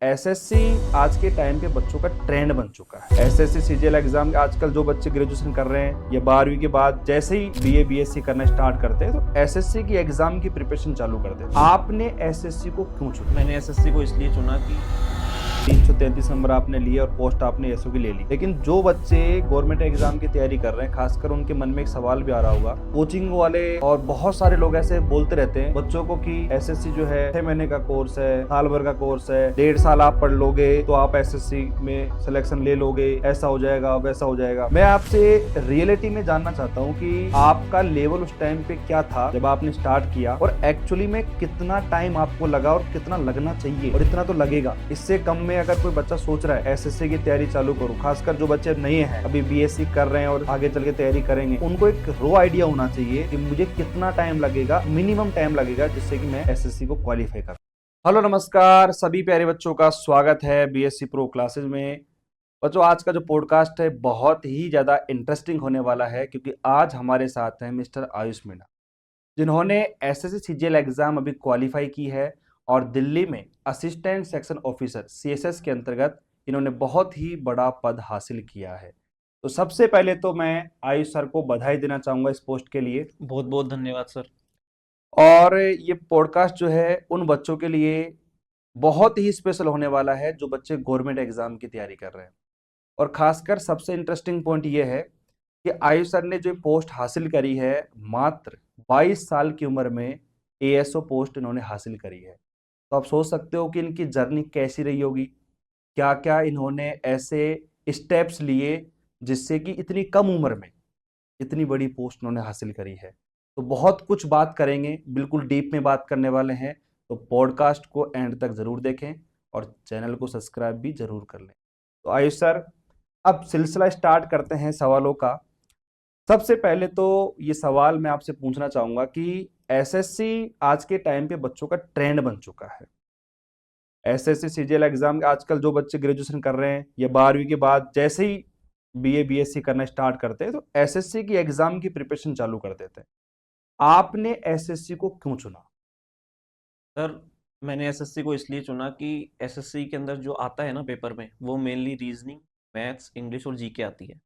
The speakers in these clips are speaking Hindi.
एसएससी आज के टाइम के बच्चों का ट्रेंड बन चुका है। एसएससी सीजीएल एग्जाम आजकल जो बच्चे ग्रेजुएशन कर रहे हैं या 12वीं के बाद जैसे ही बीए बीएससी करना स्टार्ट करते हैं तो एसएससी की एग्जाम की प्रिपरेशन चालू कर देते हैं। आपने एसएससी को क्यों चुना? मैंने एसएससी को इसलिए चुना कि 333 नंबर आपने लिए और पोस्ट आपने एसओ की ले ली, लेकिन जो बच्चे गवर्नमेंट एग्जाम की तैयारी कर रहे हैं खासकर उनके मन में एक सवाल भी आ रहा होगा। कोचिंग वाले और बहुत सारे लोग ऐसे बोलते रहते हैं बच्चों को कि एसएससी जो है 6 महीने का कोर्स है, साल भर का कोर्स है, 1.5 साल आप पढ़ लोगे तो आप एसएससी में सिलेक्शन ले लोगे, ऐसा हो जाएगा वैसा हो जाएगा। मैं आपसे रियलिटी में जानना चाहता हूँ कि आपका लेवल उस टाइम पे क्या था जब आपने स्टार्ट किया और एक्चुअली में कितना टाइम आपको लगा और कितना लगना चाहिए, और इतना तो लगेगा। इससे कम में अगर कोई बच्चा सोच रहा है एसएससी की तैयारी चालू करूं, खासकर जो बच्चे नए हैं अभी बीएससी कर रहे हैं और आगे चल के तैयारी करेंगे, उनको एक रो आइडिया होना चाहिए कि मुझे कितना टाइम लगेगा, मिनिमम टाइम लगेगा जिससे कि मैं एसएससी को क्वालिफाई करूं। हेलो नमस्कार सभी प्यारे बच्चों का स्वागत है बीएससी प्रो क्लासेज में। बच्चों आज का जो पॉडकास्ट है बहुत ही ज्यादा इंटरेस्टिंग होने वाला है क्योंकि आज हमारे साथ हैं मिस्टर आयुष मीणा, जिन्होंने एसएससी सीजीएल एग्जाम अभी क्वालिफाई की है और दिल्ली में असिस्टेंट सेक्शन ऑफिसर सीएसएस के अंतर्गत इन्होंने बहुत ही बड़ा पद हासिल किया है। तो सबसे पहले तो मैं आयुष सर को बधाई देना चाहूंगा इस पोस्ट के लिए। बहुत बहुत धन्यवाद सर। और ये पॉडकास्ट जो है उन बच्चों के लिए बहुत ही स्पेशल होने वाला है जो बच्चे गवर्नमेंट एग्जाम की तैयारी कर रहे हैं। और खासकर सबसे इंटरेस्टिंग पॉइंट ये है कि आयुष सर ने जो पोस्ट हासिल करी है मात्र 22 साल की उम्र में एएसओ पोस्ट इन्होंने हासिल करी है। तो आप सोच सकते हो कि इनकी जर्नी कैसी रही होगी, क्या क्या इन्होंने ऐसे स्टेप्स लिए जिससे कि इतनी कम उम्र में इतनी बड़ी पोस्ट इन्होंने हासिल करी है। तो बहुत कुछ बात करेंगे, बिल्कुल डीप में बात करने वाले हैं। तो पॉडकास्ट को एंड तक जरूर देखें और चैनल को सब्सक्राइब भी जरूर कर लें। तो आयुष सर अब सिलसिला स्टार्ट करते हैं सवालों का। सबसे पहले तो ये सवाल मैं आपसे पूछना चाहूंगा कि एसएससी आज के टाइम पे बच्चों का ट्रेंड बन चुका है। एसएससी सीजीएल एग्जाम आजकल जो बच्चे ग्रेजुएशन कर रहे हैं या 12वीं के बाद जैसे ही बीए बीएससी करना स्टार्ट करते हैं तो एसएससी की एग्जाम की प्रिपरेशन चालू कर देते हैं। आपने एसएससी को क्यों चुना? सर मैंने एसएससी को इसलिए चुना कि एसएससी के अंदर जो आता है ना पेपर में वो मेनली रीजनिंग, मैथ्स, इंग्लिश और जीके आती है।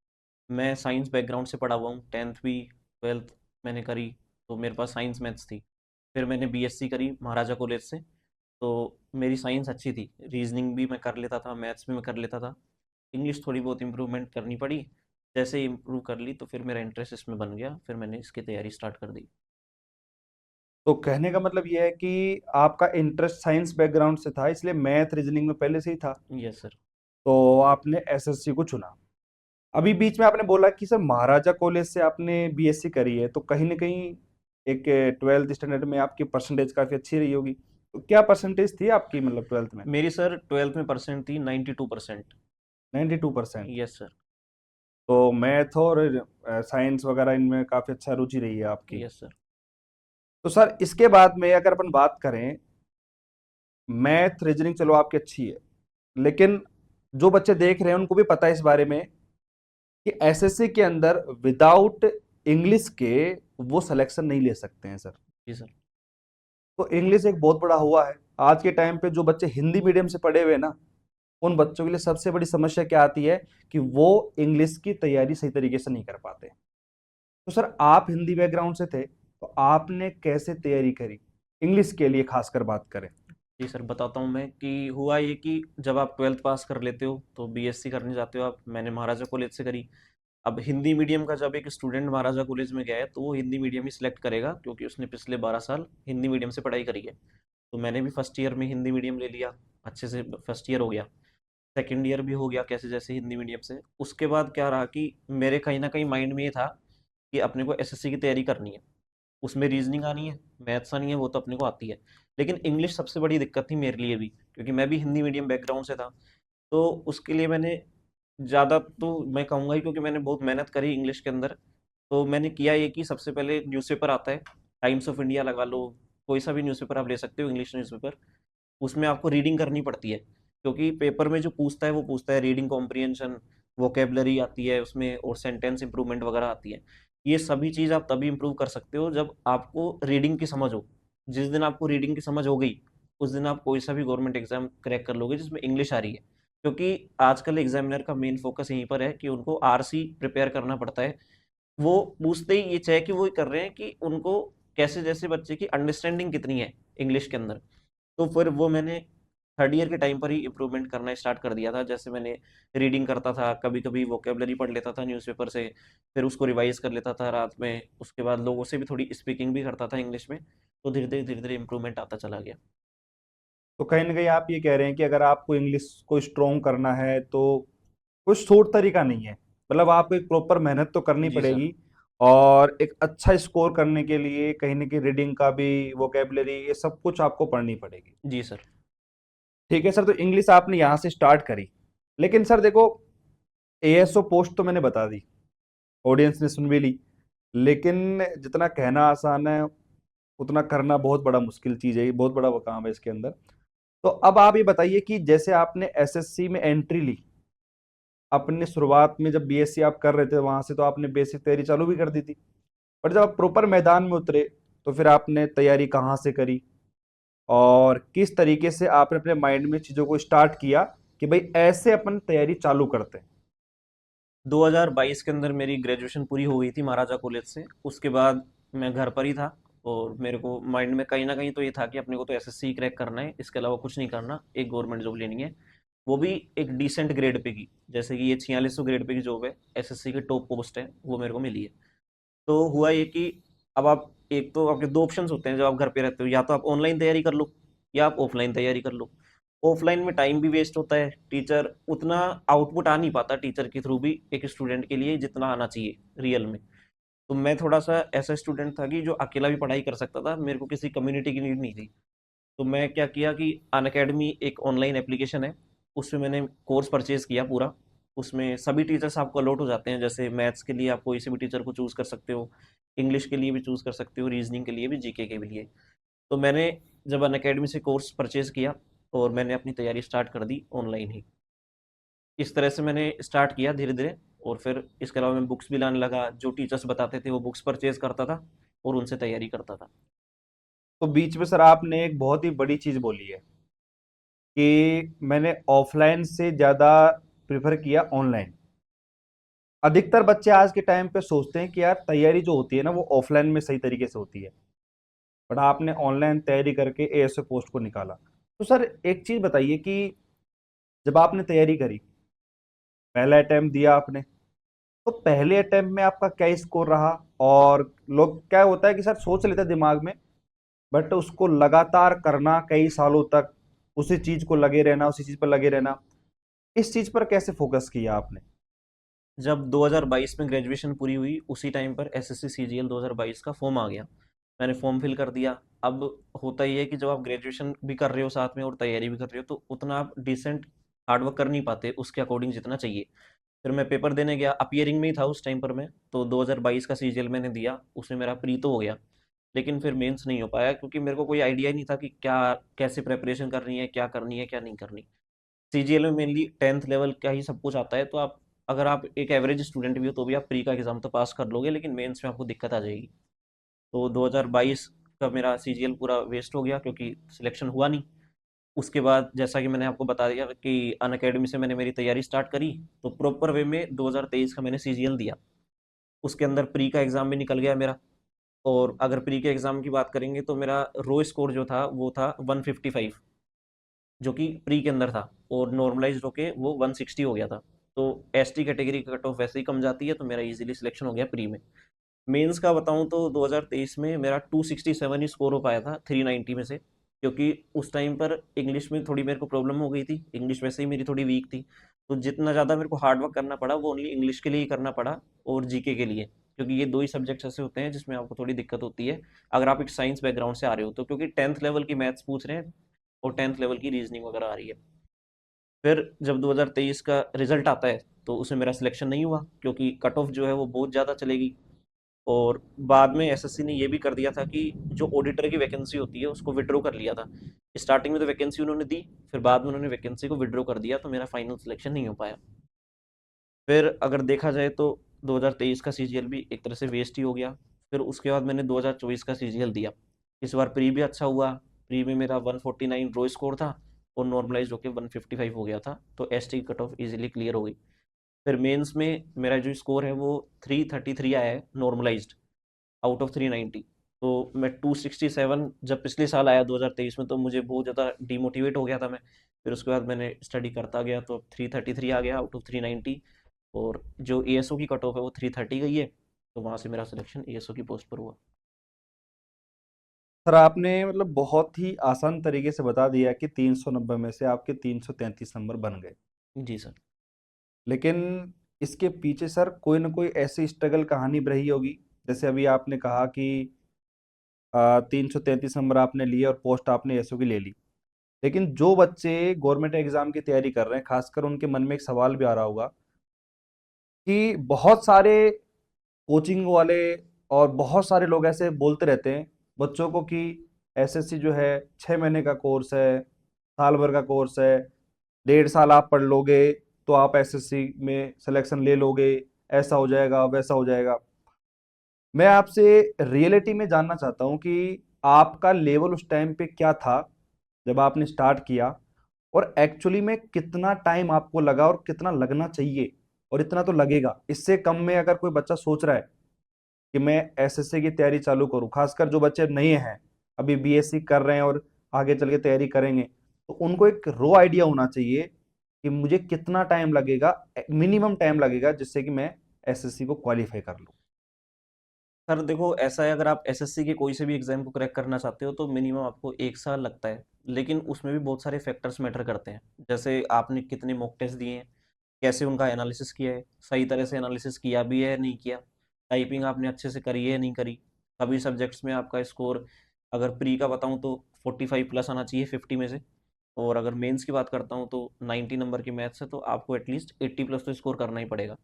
मैं साइंस बैकग्राउंड से पढ़ा हुआ हूँ, 10th भी 12th मैंने करी तो मेरे पास साइंस मैथ्स थी। फिर मैंने बीएससी करी महाराजा कॉलेज से, तो मेरी साइंस अच्छी थी, रीजनिंग भी मैं कर लेता था, मैथ्स भी मैं कर लेता था। इंग्लिश थोड़ी बहुत इम्प्रूवमेंट करनी पड़ी, जैसे ही इम्प्रूव कर ली तो फिर मेरा इंटरेस्ट इसमें बन गया, फिर मैंने इसकी तैयारी स्टार्ट कर दी। तो कहने का मतलब यह है कि आपका इंटरेस्ट साइंस बैकग्राउंड से था इसलिए मैथ रीजनिंग में पहले से ही था, यस सर। तो आपने एसएससी को चुना। अभी बीच में आपने बोला कि सर महाराजा कॉलेज से आपने बीएससी करी है, तो कहीं ना कहीं एक 12th स्टैंडर्ड में आपकी परसेंटेज काफी अच्छी रही होगी। तो क्या परसेंटेज थी आपकी मतलब 12th में? मेरी सर 12th में परसेंट थी 92%। 92%। Yes sir. तो मैथ और साइंस वगैरह इनमें काफी अच्छा रुचि रही है आपकी। Yes sir. तो सर इसके बाद में अगर अपन बात करें, मैथ रीजनिंग चलो आपकी अच्छी है, लेकिन जो बच्चे देख रहे हैं उनको भी पता है इस बारे में कि एसएससी के अंदर विदाउट इंग्लिश के वो सिलेक्शन नहीं ले सकते हैं सर। जी सर। तो इंग्लिश एक बहुत बड़ा हुआ है आज के टाइम पे। जो बच्चे हिंदी मीडियम से पढ़े हुए हैं ना, उन बच्चों के लिए सबसे बड़ी समस्या क्या आती है कि वो इंग्लिश की तैयारी सही तरीके से नहीं कर पाते। तो सर आप हिंदी बैकग्राउंड से थे तो आपने कैसे तैयारी करी इंग्लिश के लिए, खासकर बात करें? जी सर, बताता हूँ मैं कि हुआ ये कि जब आप 12th पास कर लेते हो तो बीएससी करने जाते हो आप। मैंने महाराजा कॉलेज से करी। अब हिंदी मीडियम का जब एक स्टूडेंट महाराजा कॉलेज में गया है तो वो हिंदी मीडियम ही सिलेक्ट करेगा क्योंकि उसने पिछले 12 साल हिंदी मीडियम से पढ़ाई करी है। तो मैंने भी फर्स्ट ईयर में हिंदी मीडियम ले लिया, अच्छे से फर्स्ट ईयर हो गया। सेकेंड ईयर भी हो गया कैसे जैसे हिंदी मीडियम से। उसके बाद क्या रहा कि मेरे कहीं ना कहीं माइंड में ये था कि अपने को एसएससी की तैयारी करनी है, उसमें रीजनिंग आनी है, मैथ्स आनी है, वो तो अपने को आती है। लेकिन इंग्लिश सबसे बड़ी दिक्कत थी मेरे लिए भी, क्योंकि मैं भी हिंदी मीडियम बैकग्राउंड से था। तो उसके लिए मैंने ज़्यादा तो मैं कहूँगा ही, क्योंकि मैंने बहुत मेहनत करी इंग्लिश के अंदर। तो मैंने किया ये कि सबसे पहले न्यूज़पेपर आता है, टाइम्स ऑफ इंडिया लगा लो, कोई सा भी न्यूज़पेपर आप ले सकते हो, इंग्लिश न्यूज़पेपर। उसमें आपको रीडिंग करनी पड़ती है, क्योंकि पेपर में जो पूछता है वो पूछता है रीडिंग कॉम्प्रिहेंशन, वोकेबलरी आती है उसमें, और सेंटेंस इंप्रूवमेंट वगैरह आती है। ये सभी चीज़ आप तभी इंप्रूव कर सकते हो जब आपको रीडिंग की समझ हो। जिस दिन आपको रीडिंग की समझ हो गई उस दिन आप कोई सा भी गवर्नमेंट एग्जाम क्रैक कर लोगे जिसमें इंग्लिश आ रही है, क्योंकि आजकल एग्जामिनर का मेन फोकस यहीं पर है कि उनको आरसी प्रिपेयर करना पड़ता है। वो पूछते ही ये चेक कि वो कर रहे हैं कि उनको कैसे, जैसे बच्चे की अंडरस्टैंडिंग कितनी है इंग्लिश के अंदर। तो फिर वो मैंने थर्ड ईयर के टाइम पर ही इम्प्रूवमेंट करना स्टार्ट कर दिया था। जैसे मैंने रीडिंग करता था, कभी कभी वोकेबलरी पढ़ लेता था न्यूज़पेपर से, फिर उसको रिवाइज कर लेता था रात में, उसके बाद लोगों से भी थोड़ी स्पीकिंग भी करता था इंग्लिश में। तो धीरे धीरे इम्प्रूवमेंट आता चला गया। तो कहीं ना कहीं आप ये कह रहे हैं कि अगर आपको इंग्लिश को स्ट्रोंग करना है तो कुछ शॉर्ट तरीका नहीं है, मतलब आपको एक प्रॉपर मेहनत तो करनी जी सर। पड़ेगी। और एक अच्छा स्कोर करने के लिए कहीं ना कहीं रीडिंग का भी, वोकेबलरी, ये सब कुछ आपको पढ़नी पड़ेगी। जी सर। ठीक है सर, तो इंग्लिश आपने यहाँ से स्टार्ट करी, लेकिन सर देखो, एएसओ पोस्ट तो मैंने बता दी, ऑडियंस ने सुन भी ली, लेकिन जितना कहना आसान है उतना करना बहुत बड़ा मुश्किल चीज है, ये बहुत बड़ा काम है इसके अंदर। तो अब आप ये बताइए कि जैसे आपने एसएससी में एंट्री ली, अपने शुरुआत में जब बीएससी आप कर रहे थे वहां से तो आपने बेसिक तैयारी चालू भी कर दी थी, पर जब आप प्रॉपर मैदान में उतरे तो फिर आपने तैयारी कहाँ से करी, और किस तरीके से आपने अपने माइंड में चीजों को स्टार्ट किया कि भाई ऐसे अपन तैयारी चालू करते हैं। 2022 के अंदर मेरी ग्रेजुएशन पूरी हो गई थी महाराजा कॉलेज से। उसके बाद मैं घर पर ही था, और मेरे को माइंड में कहीं ना कहीं तो ये था कि अपने को तो एसएससी क्रैक करना है, इसके अलावा कुछ नहीं करना, एक गवर्नमेंट जॉब लेनी है, वो भी एक डिसेंट ग्रेड पे की। जैसे कि ये 4600 ग्रेड पे की जॉब है, एसएससी की टॉप पोस्ट है, वो मेरे को मिली है। तो हुआ ये कि अब आप, एक तो आपके दो ऑप्शंस होते हैं जब आप घर पे रहते हो, या तो आप ऑनलाइन तैयारी कर लो या आप ऑफलाइन तैयारी कर लो। ऑफलाइन में टाइम भी वेस्ट होता है, टीचर उतना आउटपुट आ नहीं पाता टीचर के थ्रू भी एक स्टूडेंट के लिए जितना आना चाहिए रियल में। तो मैं थोड़ा सा ऐसा स्टूडेंट था कि जो अकेला भी पढ़ाई कर सकता था, मेरे को किसी कम्युनिटी की नीड नहीं थी। तो मैं क्या किया कि अन अकेडमी एक ऑनलाइन एप्लीकेशन है, उसमें मैंने कोर्स परचेज किया पूरा। उसमें सभी टीचर्स आपको अलॉट हो जाते हैं, जैसे मैथ्स के लिए आप कोई से भी टीचर को चूज़ कर सकते हो, इंग्लिश के लिए भी चूज़ कर सकते हो, रीजनिंग के लिए भी, जीके के भी लिए। तो मैंने जब अन अकेडमी से कोर्स परचेज किया, और मैंने अपनी तैयारी स्टार्ट कर दी ऑनलाइन ही। इस तरह से मैंने स्टार्ट किया धीरे धीरे। और फिर इसके अलावा मैं बुक्स भी लाने लगा, जो टीचर्स बताते थे वो बुक्स परचेज करता था और उनसे तैयारी करता था। तो बीच में सर आपने एक बहुत ही बड़ी चीज बोली है कि मैंने ऑफलाइन से ज्यादा प्रेफर किया ऑनलाइन। अधिकतर बच्चे आज के टाइम पे सोचते हैं कि यार तैयारी जो होती है ना वो ऑफलाइन में सही तरीके से होती है, बट आपने ऑनलाइन तैयारी करके एएसओ पोस्ट को निकाला। तो सर एक चीज बताइए कि जब आपने तैयारी करी, पहला अटेम्प्ट दिया आपने, तो पहले अटेम्प्ट में आपका क्या स्कोर रहा? और लोग क्या होता है कि सर सोच लेते हैं दिमाग में, बट उसको लगातार करना कई सालों तक, उसी चीज को लगे रहना, उसी चीज पर लगे रहना, इस चीज पर कैसे फोकस किया आपने? जब 2022 में ग्रेजुएशन पूरी हुई, उसी टाइम पर एसएससी सीजीएल 2022 का फॉर्म आ गया। मैंने फॉर्म फिल कर दिया। अब होता ही है कि जब आप ग्रेजुएशन भी कर रहे हो साथ में और तैयारी भी कर रहे हो, तो उतना आप डिसेंट हार्डवर्क कर नहीं पाते उसके अकॉर्डिंग जितना चाहिए। फिर मैं पेपर देने गया, अपियरिंग में ही था उस टाइम पर मैं, तो 2022 का सीजीएल मैंने दिया, उसमें मेरा प्री तो हो गया, लेकिन फिर मेंस नहीं हो पाया, क्योंकि मेरे को कोई आइडिया ही नहीं था कि क्या, कैसे प्रेपरेशन करनी है, क्या करनी है, क्या नहीं करनी। सीजीएल में मेनली 10th लेवल का ही सब कुछ आता है, तो आप, अगर आप एक एवरेज स्टूडेंट भी हो तो भी आप प्री का एग्जाम तो पास कर लोगे, लेकिन मेंस में आपको दिक्कत आ जाएगी। तो 2022 का मेरा सीजीएल पूरा वेस्ट हो गया, क्योंकि सिलेक्शन हुआ नहीं। उसके बाद जैसा कि मैंने आपको बता दिया कि अन अकेडमी से मैंने मेरी तैयारी स्टार्ट करी, तो प्रॉपर वे में 2023 का मैंने सीजीएल दिया। उसके अंदर प्री का एग्जाम भी निकल गया मेरा। और अगर प्री के एग्जाम की बात करेंगे तो मेरा रो स्कोर जो था वो था 155, जो कि प्री के अंदर था, और नॉर्मलाइज होके वो 160 हो गया था। तो एसटी कैटेगरी का कट ऑफ वैसे ही कम जाती है, तो मेरा इजीली सिलेक्शन हो गया प्री में। मेंस का बताऊं तो 2023 में मेरा 267 ही स्कोर हो पाया था 390 में से, क्योंकि उस टाइम पर इंग्लिश में थोड़ी मेरे को प्रॉब्लम हो गई थी, इंग्लिश वैसे ही मेरी थोड़ी वीक थी। तो जितना ज़्यादा मेरे को हार्ड वर्क करना पड़ा वो ओनली इंग्लिश के लिए ही करना पड़ा, और जीके के लिए, क्योंकि ये दो ही सब्जेक्ट्स ऐसे होते हैं जिसमें आपको थोड़ी दिक्कत होती है अगर आप एक साइंस बैकग्राउंड से आ रहे हो तो, क्योंकि 10th लेवल की मैथ्स पूछ रहे हैं और 10th लेवल की रीजनिंग वगैरह आ रही है। फिर जब 2023 का रिजल्ट आता है तो उसमें मेरा सिलेक्शन नहीं हुआ, क्योंकि कट ऑफ जो है वो बहुत ज़्यादा चलेगी। और बाद में एसएससी ने ये भी कर दिया था कि जो ऑडिटर की वैकेंसी होती है उसको विड्रॉ कर लिया था। स्टार्टिंग में तो वैकेंसी उन्होंने दी, फिर बाद में उन्होंने वैकेंसी को विड्रॉ कर दिया, तो मेरा फाइनल सिलेक्शन नहीं हो पाया। फिर अगर देखा जाए तो 2023 का सीजीएल भी एक तरह से वेस्ट ही हो गया। फिर उसके बाद मैंने 2024 का सीजीएल दिया। इस बार प्री भी अच्छा हुआ, प्री में मेरा 149 रो स्कोर था और नॉर्मलाइज होकर 155 हो गया था, तो एसटी की कट ऑफ इजीली क्लियर हो गई। फिर मेंस में मेरा जो स्कोर है वो 333 आया है नॉर्मलाइज्ड आउट ऑफ 390। तो मैं 267 जब पिछले साल आया 2023 में, तो मुझे बहुत ज़्यादा डिमोटिवेट हो गया था मैं। फिर उसके बाद मैंने स्टडी करता गया तो अब 333 आ गया आउट ऑफ 390। और जो एएसओ की कट ऑफ है वो 330 गई है, तो वहाँ से मेरा सिलेक्शन एएसओ की पोस्ट पर हुआ। सर आपने मतलब बहुत ही आसान तरीके से बता दिया कि 390 में से आपके 333 नंबर बन गए। जी सर। लेकिन इसके पीछे सर कोई ना कोई ऐसी स्ट्रगल कहानी भी रही होगी। जैसे अभी आपने कहा कि 333 नंबर आपने लिए और पोस्ट आपने एसओ की ले ली। लेकिन जो बच्चे गवर्नमेंट एग्जाम की तैयारी कर रहे हैं, खासकर उनके मन में एक सवाल भी आ रहा होगा कि बहुत सारे कोचिंग वाले और बहुत सारे लोग ऐसे बोलते रहते हैं बच्चों को कि एसएससी जो है 6 महीने का कोर्स है, साल भर का कोर्स है, 1.5 साल आप पढ़ लोगे तो आप एसएससी में सिलेक्शन ले लोगे, ऐसा हो जाएगा वैसा हो जाएगा। मैं आपसे रियलिटी में जानना चाहता हूँ कि आपका लेवल उस टाइम पे क्या था जब आपने स्टार्ट किया, और एक्चुअली में कितना टाइम आपको लगा और कितना लगना चाहिए, और इतना तो लगेगा, इससे कम में अगर कोई बच्चा सोच रहा है कि मैं एसएससी की तैयारी चालू करूं, खासकर जो बच्चे नहीं हैं अभी बीएससी कर रहे हैं और आगे चल के तैयारी करेंगे, तो उनको एक रो आइडिया होना चाहिए कि मुझे कितना टाइम लगेगा, मिनिमम टाइम लगेगा जिससे कि मैं एसएससी को क्वालिफाई कर लूं। सर देखो, ऐसा है, अगर आप एसएससी के कोई से भी एग्जाम को क्रैक करना चाहते हो तो मिनिमम आपको 1 साल लगता है। लेकिन उसमें भी बहुत सारे फैक्टर्स मैटर करते हैं, जैसे आपने कितने मॉक टेस्ट दिए हैं, कैसे उनका एनालिसिस किया है, सही तरह से एनालिसिस किया भी है नहीं किया, टाइपिंग आपने अच्छे से करी है नहीं करी, सभी सब्जेक्ट्स में आपका स्कोर, अगर प्री का बताऊं तो 45 प्लस आना चाहिए 50 में से, और अगर मेंस की बात करता हूं तो 90 नंबर की मैथ्स है तो आपको एटलीस्ट 80 प्लस तो स्कोर करना ही पड़ेगा।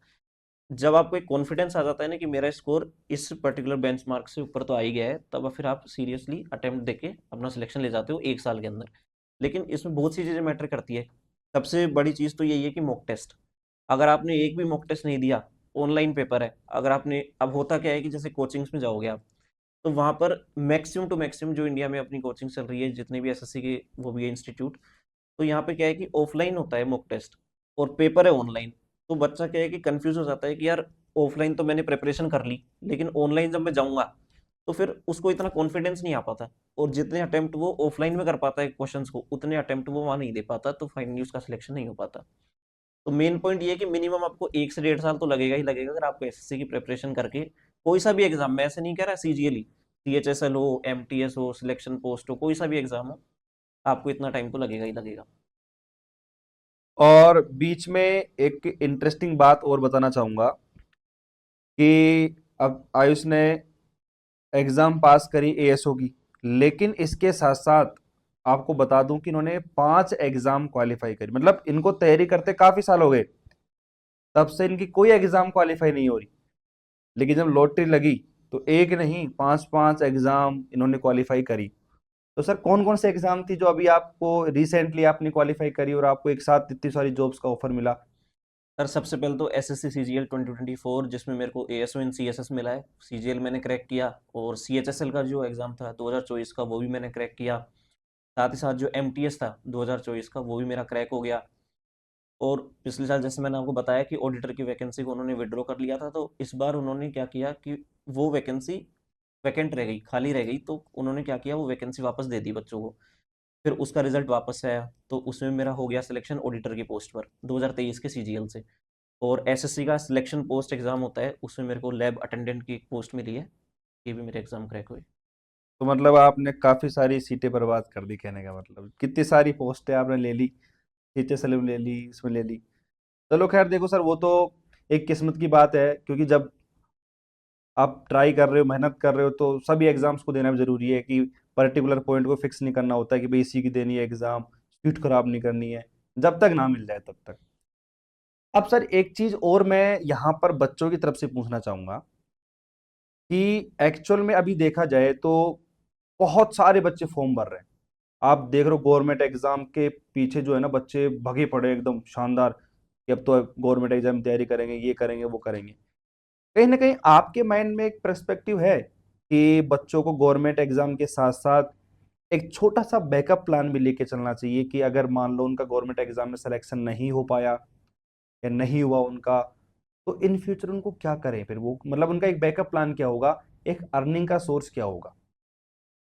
जब आपको एक कॉन्फिडेंस आ जाता है ना कि मेरा स्कोर इस पर्टिकुलर बेंचमार्क से ऊपर तो आ ही गया है, तब फिर आप सीरियसली अटेम्प्ट देके अपना सिलेक्शन ले जाते हो 1 साल के अंदर। लेकिन इसमें बहुत सी चीज़ें मैटर करती है। सबसे बड़ी चीज़ तो यही है कि मॉक टेस्ट, अगर आपने एक भी मॉक टेस्ट नहीं दिया, ऑनलाइन पेपर है, अगर आपने, अब होता क्या है कि जैसे कोचिंग्स में जाओगे आप, तो वहाँ पर मैक्सिमम टू मैक्सिमम जो इंडिया में अपनी कोचिंग चल रही है, जितने भी एसएससी के वो भी है इंस्टीट्यूट, तो यहाँ पे क्या है कि ऑफलाइन होता है मॉक टेस्ट और पेपर है ऑनलाइन। तो बच्चा क्या है कि कंफ्यूज हो जाता है कि यार ऑफलाइन तो मैंने प्रिपरेशन कर ली, लेकिन ऑनलाइन जब मैं जाऊंगा तो फिर उसको इतना कॉन्फिडेंस नहीं आ पाता, और जितने अटेम्प्ट वो ऑफलाइन में कर पाता है क्वेश्चंस को, उतने अटेम्प्ट वो वहाँ नहीं दे पाता, तो फाइनली उसका सिलेक्शन नहीं हो पाता। तो मेन पॉइंट ये है कि मिनिमम आपको 1 से 1.5 साल तो लगेगा ही लगेगा, अगर आपको एसएससी की प्रिपरेशन करके कोई सा भी एग्जाम, मैं ऐसे नहीं कह रहा सीजीएल ही, सीएचएसएल हो, एमटीएस हो, सिलेक्शन पोस्ट हो, कोई सा भी एग्जाम हो, आपको इतना टाइम तो लगेगा ही लगेगा। और बीच में एक इंटरेस्टिंग बात और बताना चाहूंगा कि अब आयुष ने एग्जाम पास करी एएसओ की, लेकिन इसके साथ साथ आपको बता दूं कि इन्होंने 5 एग्जाम क्वालिफाई करी, मतलब इनको तैयारी करते काफी साल हो गए, तब से इनकी कोई एग्जाम क्वालिफाई नहीं हो रही। लेकिन जब लॉटरी लगी तो एक नहीं 5 5 एग्जाम इन्होंने क्वालिफाई करी। तो सर कौन कौन से एग्जाम थी जो अभी आपको रिसेंटली आपने क्वालिफाई करी और आपको एक साथ इतनी सारी जॉब्स का ऑफर मिला? सर सबसे पहले तो S S C C G L 2024, जिसमें मेरे को A S O in C S S मिला है, सी जी एल मैंने क्रैक किया, और सी एच एस एल का जो एग्ज़ाम था 2024 का वो भी मैंने क्रैक किया। साथ ही साथ जो एम टी एस था 2024 का वो भी मेरा क्रैक हो गया। और पिछले साल जैसे मैंने आपको बताया कि ऑडिटर की वैकेंसी को उन्होंने विड्रॉ कर लिया था, तो इस बार उन्होंने क्या किया कि वो वैकेंसी वैकेंट रह गई, खाली रह गई, तो उन्होंने क्या किया, वो वैकेंसी वापस दे दी बच्चों को। फिर उसका रिजल्ट वापस आया, तो उसमें मेरा हो गया सिलेक्शन ऑडिटर की पोस्ट पर 2023 के सीजीएल से। और एसएससी का सिलेक्शन पोस्ट एग्जाम होता है, उसमें मेरे को लैब अटेंडेंट की पोस्ट मिली है, ये भी मेरे एग्जाम क्रैक हुए। तो मतलब आपने काफी सारी सीटें बर्बाद कर दी, कहने का मतलब कितनी सारी पोस्टें आपने ले ली, टीचर में ले ली, इसमें ले ली। चलो खैर देखो सर, वो तो एक किस्मत की बात है, क्योंकि जब आप ट्राई कर रहे हो, मेहनत कर रहे हो, तो सभी एग्जाम्स को देना भी जरूरी है कि पर्टिकुलर पॉइंट को फिक्स नहीं करना होता है कि भाई इसी की देनी है एग्जाम, सीट खराब नहीं करनी है, जब तक ना मिल जाए तब तक। अब सर एक चीज और मैं यहाँ पर बच्चों की तरफ से पूछना चाहूंगा कि एक्चुअल में अभी देखा जाए तो बहुत सारे बच्चे फॉर्म भर रहे हैं। आप देख रहे हो गवर्नमेंट एग्जाम के पीछे जो है ना बच्चे भगे पड़े हैं, एकदम शानदार कि अब तो गवर्नमेंट एग्जाम की तैयारी करेंगे, ये करेंगे वो करेंगे। कहीं ना कहीं आपके माइंड में एक पर्सपेक्टिव है कि बच्चों को गवर्नमेंट एग्जाम के साथ साथ एक छोटा सा बैकअप प्लान भी लेके चलना चाहिए कि अगर मान लो उनका गवर्नमेंट एग्जाम में सिलेक्शन नहीं हो पाया या नहीं हुआ उनका, तो इन फ्यूचर उनको क्या करें फिर वो, मतलब उनका एक बैकअप प्लान क्या होगा, एक अर्निंग का सोर्स क्या होगा,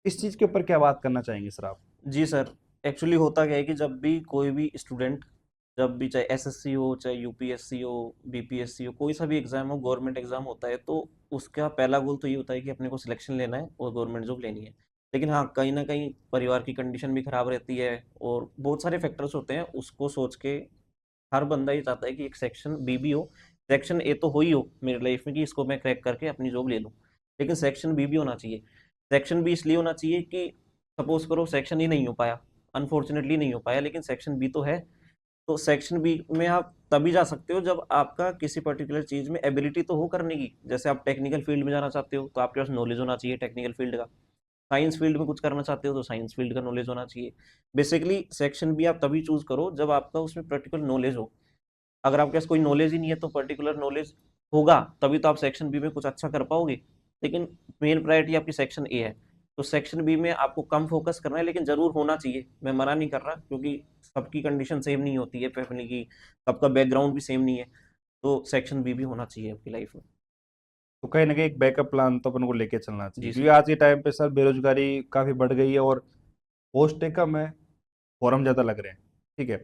इस चीज के ऊपर क्या बात करना चाहेंगे सर आप? जी सर, एक्चुअली होता क्या है कि जब भी कोई भी स्टूडेंट, जब भी चाहे एसएससी हो, चाहे यूपीएससी हो, बीपीएससी हो, कोई सा भी एग्जाम हो, गवर्नमेंट एग्जाम होता है, तो उसका पहला गोल तो ये होता है कि अपने को सिलेक्शन लेना है और गवर्नमेंट जॉब लेनी है। लेकिन हाँ, कहीं ना कहीं परिवार की कंडीशन भी खराब रहती है और बहुत सारे फैक्टर्स होते हैं, उसको सोच के हर बंदा ये चाहता है कि एक सेक्शन बी भी हो, सेक्शन ए तो हो ही हो मेरी लाइफ में कि इसको मैं क्रैक करके अपनी जॉब ले लूँ, लेकिन सेक्शन बी भी होना चाहिए। सेक्शन बी इसलिए होना चाहिए कि सपोज करो सेक्शन ई नहीं हो पाया, अनफॉर्चुनेटली नहीं हो पाया, लेकिन सेक्शन बी तो है। तो सेक्शन बी में आप तभी जा सकते हो जब आपका किसी पर्टिकुलर चीज में एबिलिटी तो हो करने की। जैसे आप टेक्निकल फील्ड में जाना चाहते हो तो आपके पास नॉलेज होना चाहिए टेक्निकल फील्ड का। साइंस फील्ड में कुछ करना चाहते हो तो साइंस फील्ड का नॉलेज होना चाहिए। बेसिकली सेक्शन बी आप तभी चूज करो जब आपका उसमें पर्टिकुलर नॉलेज हो। अगर आपके पास कोई नॉलेज ही नहीं है तो पर्टिकुलर नॉलेज होगा तभी तो आप सेक्शन बी में कुछ अच्छा कर पाओगे। लेकिन मेन प्रायोरिटी आपकी सेक्शन ए है, तो सेक्शन बी में आपको कम फोकस करना है, लेकिन जरूर होना चाहिए, मैं मना नहीं कर रहा, क्योंकि सबकी कंडीशन सेम नहीं होती है फैमिली की, सबका बैकग्राउंड भी सेम नहीं है। तो सेक्शन बी भी होना चाहिए आपकी लाइफ में। तो कहीं ना कहीं एक बैकअप प्लान तो अपन को लेके चलना चाहिए, जी क्योंकि सर। आज के टाइम पे सर बेरोजगारी काफी बढ़ गई है और पोस्टें कम है, फॉर्म ज्यादा लग रहे हैं। ठीक है,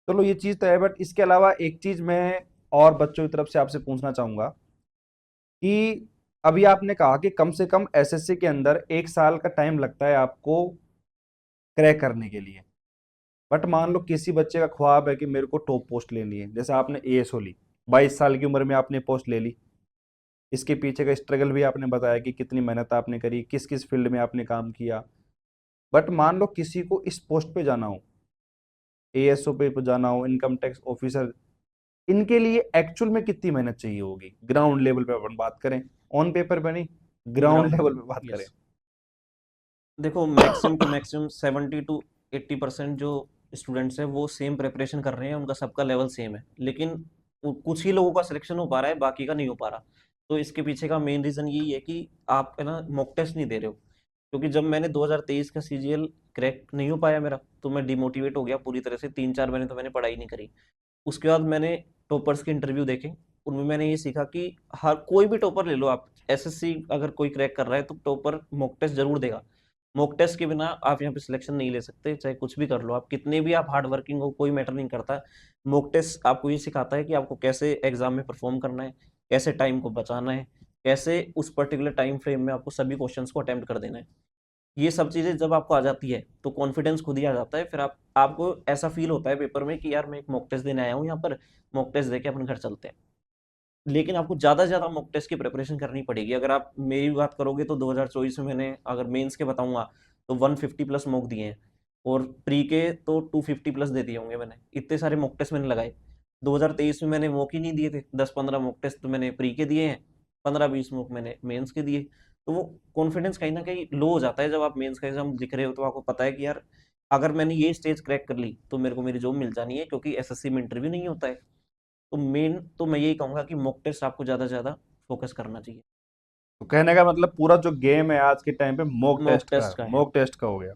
चलो ये चीज तो है, बट इसके अलावा एक चीज मैं और बच्चों की तरफ से आपसे पूछना चाहूंगा कि अभी आपने कहा कि कम से कम एसएससी के अंदर 1 साल का टाइम लगता है आपको क्रैक करने के लिए। बट मान लो किसी बच्चे का ख्वाब है कि मेरे को टॉप पोस्ट लेनी है, जैसे आपने एएसओ ली, 22 साल की उम्र में आपने पोस्ट ले ली। इसके पीछे का स्ट्रगल भी आपने बताया कि कितनी मेहनत आपने करी, किस किस फील्ड में आपने काम किया। बट मान लो किसी को इस पोस्ट पे जाना हो, एएसओ पे जाना हो, इनकम टैक्स ऑफिसर, इनके लिए एक्चुअल में कितनी मेहनत चाहिए होगी, ग्राउंड लेवल पे अपन बात करें, ऑन पेपर पे नहीं, ग्राउंड ग्राउंड, लेवल पे बात करें। यस। देखो, मैक्सिमम टू मैक्सिमम 70 to 80% जो स्टूडेंट्स हैं वो सेम प्रिपरेशन कर रहे हैं, उनका सबका लेवल सेम है, लेकिन कुछ ही लोगों का सिलेक्शन हो पा रहा है, बाकी का नहीं हो पा रहा। तो इसके पीछे का मेन रीजन यही है कि आप है ना मॉक टेस्ट नहीं दे रहे हो। क्योंकि जब मैंने 2023 का सीजीएल क्रैक नहीं हो पाया मेरा, तो मैं डिमोटिवेट हो गया पूरी तरह से, 3-4 महीने तो मैंने पढ़ाई नहीं करी। उसके बाद मैंने टॉपर्स के इंटरव्यू देखे, उनमें मैंने ये सीखा कि हर कोई भी टॉपर ले लो आप, एसएससी अगर कोई क्रैक कर रहा है तो टॉपर मॉक टेस्ट जरूर देगा। मॉक टेस्ट के बिना आप यहाँ पे सिलेक्शन नहीं ले सकते, चाहे कुछ भी कर लो आप, कितने भी आप हार्ड वर्किंग हो, कोई मैटर नहीं करता। मॉक टेस्ट आपको ये सिखाता है कि आपको कैसे एग्जाम में परफॉर्म करना है, कैसे टाइम को बचाना है, कैसे उस पर्टिकुलर टाइम फ्रेम में आपको सभी क्वेश्चंस को अटेम्प्ट कर देना है। ये सब चीजें जब आपको आ जाती है तो कॉन्फिडेंस खुद ही आ जाता है, फिर आपको ऐसा फील होता है पेपर में कि यार मैं एक मॉक टेस्ट देने आया हूँ यहाँ पर, मॉक टेस्ट देके अपने घर चलते हैं। लेकिन आपको ज्यादा से ज्यादा मॉक टेस्ट की प्रिपरेशन करनी पड़ेगी। अगर आप मेरी बात करोगे तो 2024 में मैंने अगर मेंस के बताऊंगा तो 150 प्लस मॉक दिए हैं, और प्री के तो 250 प्लस दे दिए होंगे मैंने, इतने सारे मॉक टेस्ट मैंने लगाए। 2023 में मैंने मॉक ही नहीं दिए थे, 10-15 मॉक टेस्ट तो मैंने प्री के दिए हैं, 15-20 मॉक मैंने मेंस के दिए। तो वो कॉन्फिडेंस कहीं ना कहीं लो हो जाता है जब आप मेंस का एग्जाम लिख रहे हो, तो आपको पता है कि यार अगर मैंने ये स्टेज क्रैक कर ली तो मेरे को मेरी जॉब मिल जानी है, क्योंकि एसएससी में इंटरव्यू नहीं होता है। तो मेन तो मैं यही कहूंगा कि मॉक टेस्ट आपको ज्यादा से ज्यादा फोकस करना चाहिए। तो कहने का मतलब पूरा जो गेम है आज के टाइम पे मॉक टेस्ट का है। मॉक टेस्ट का हो गया।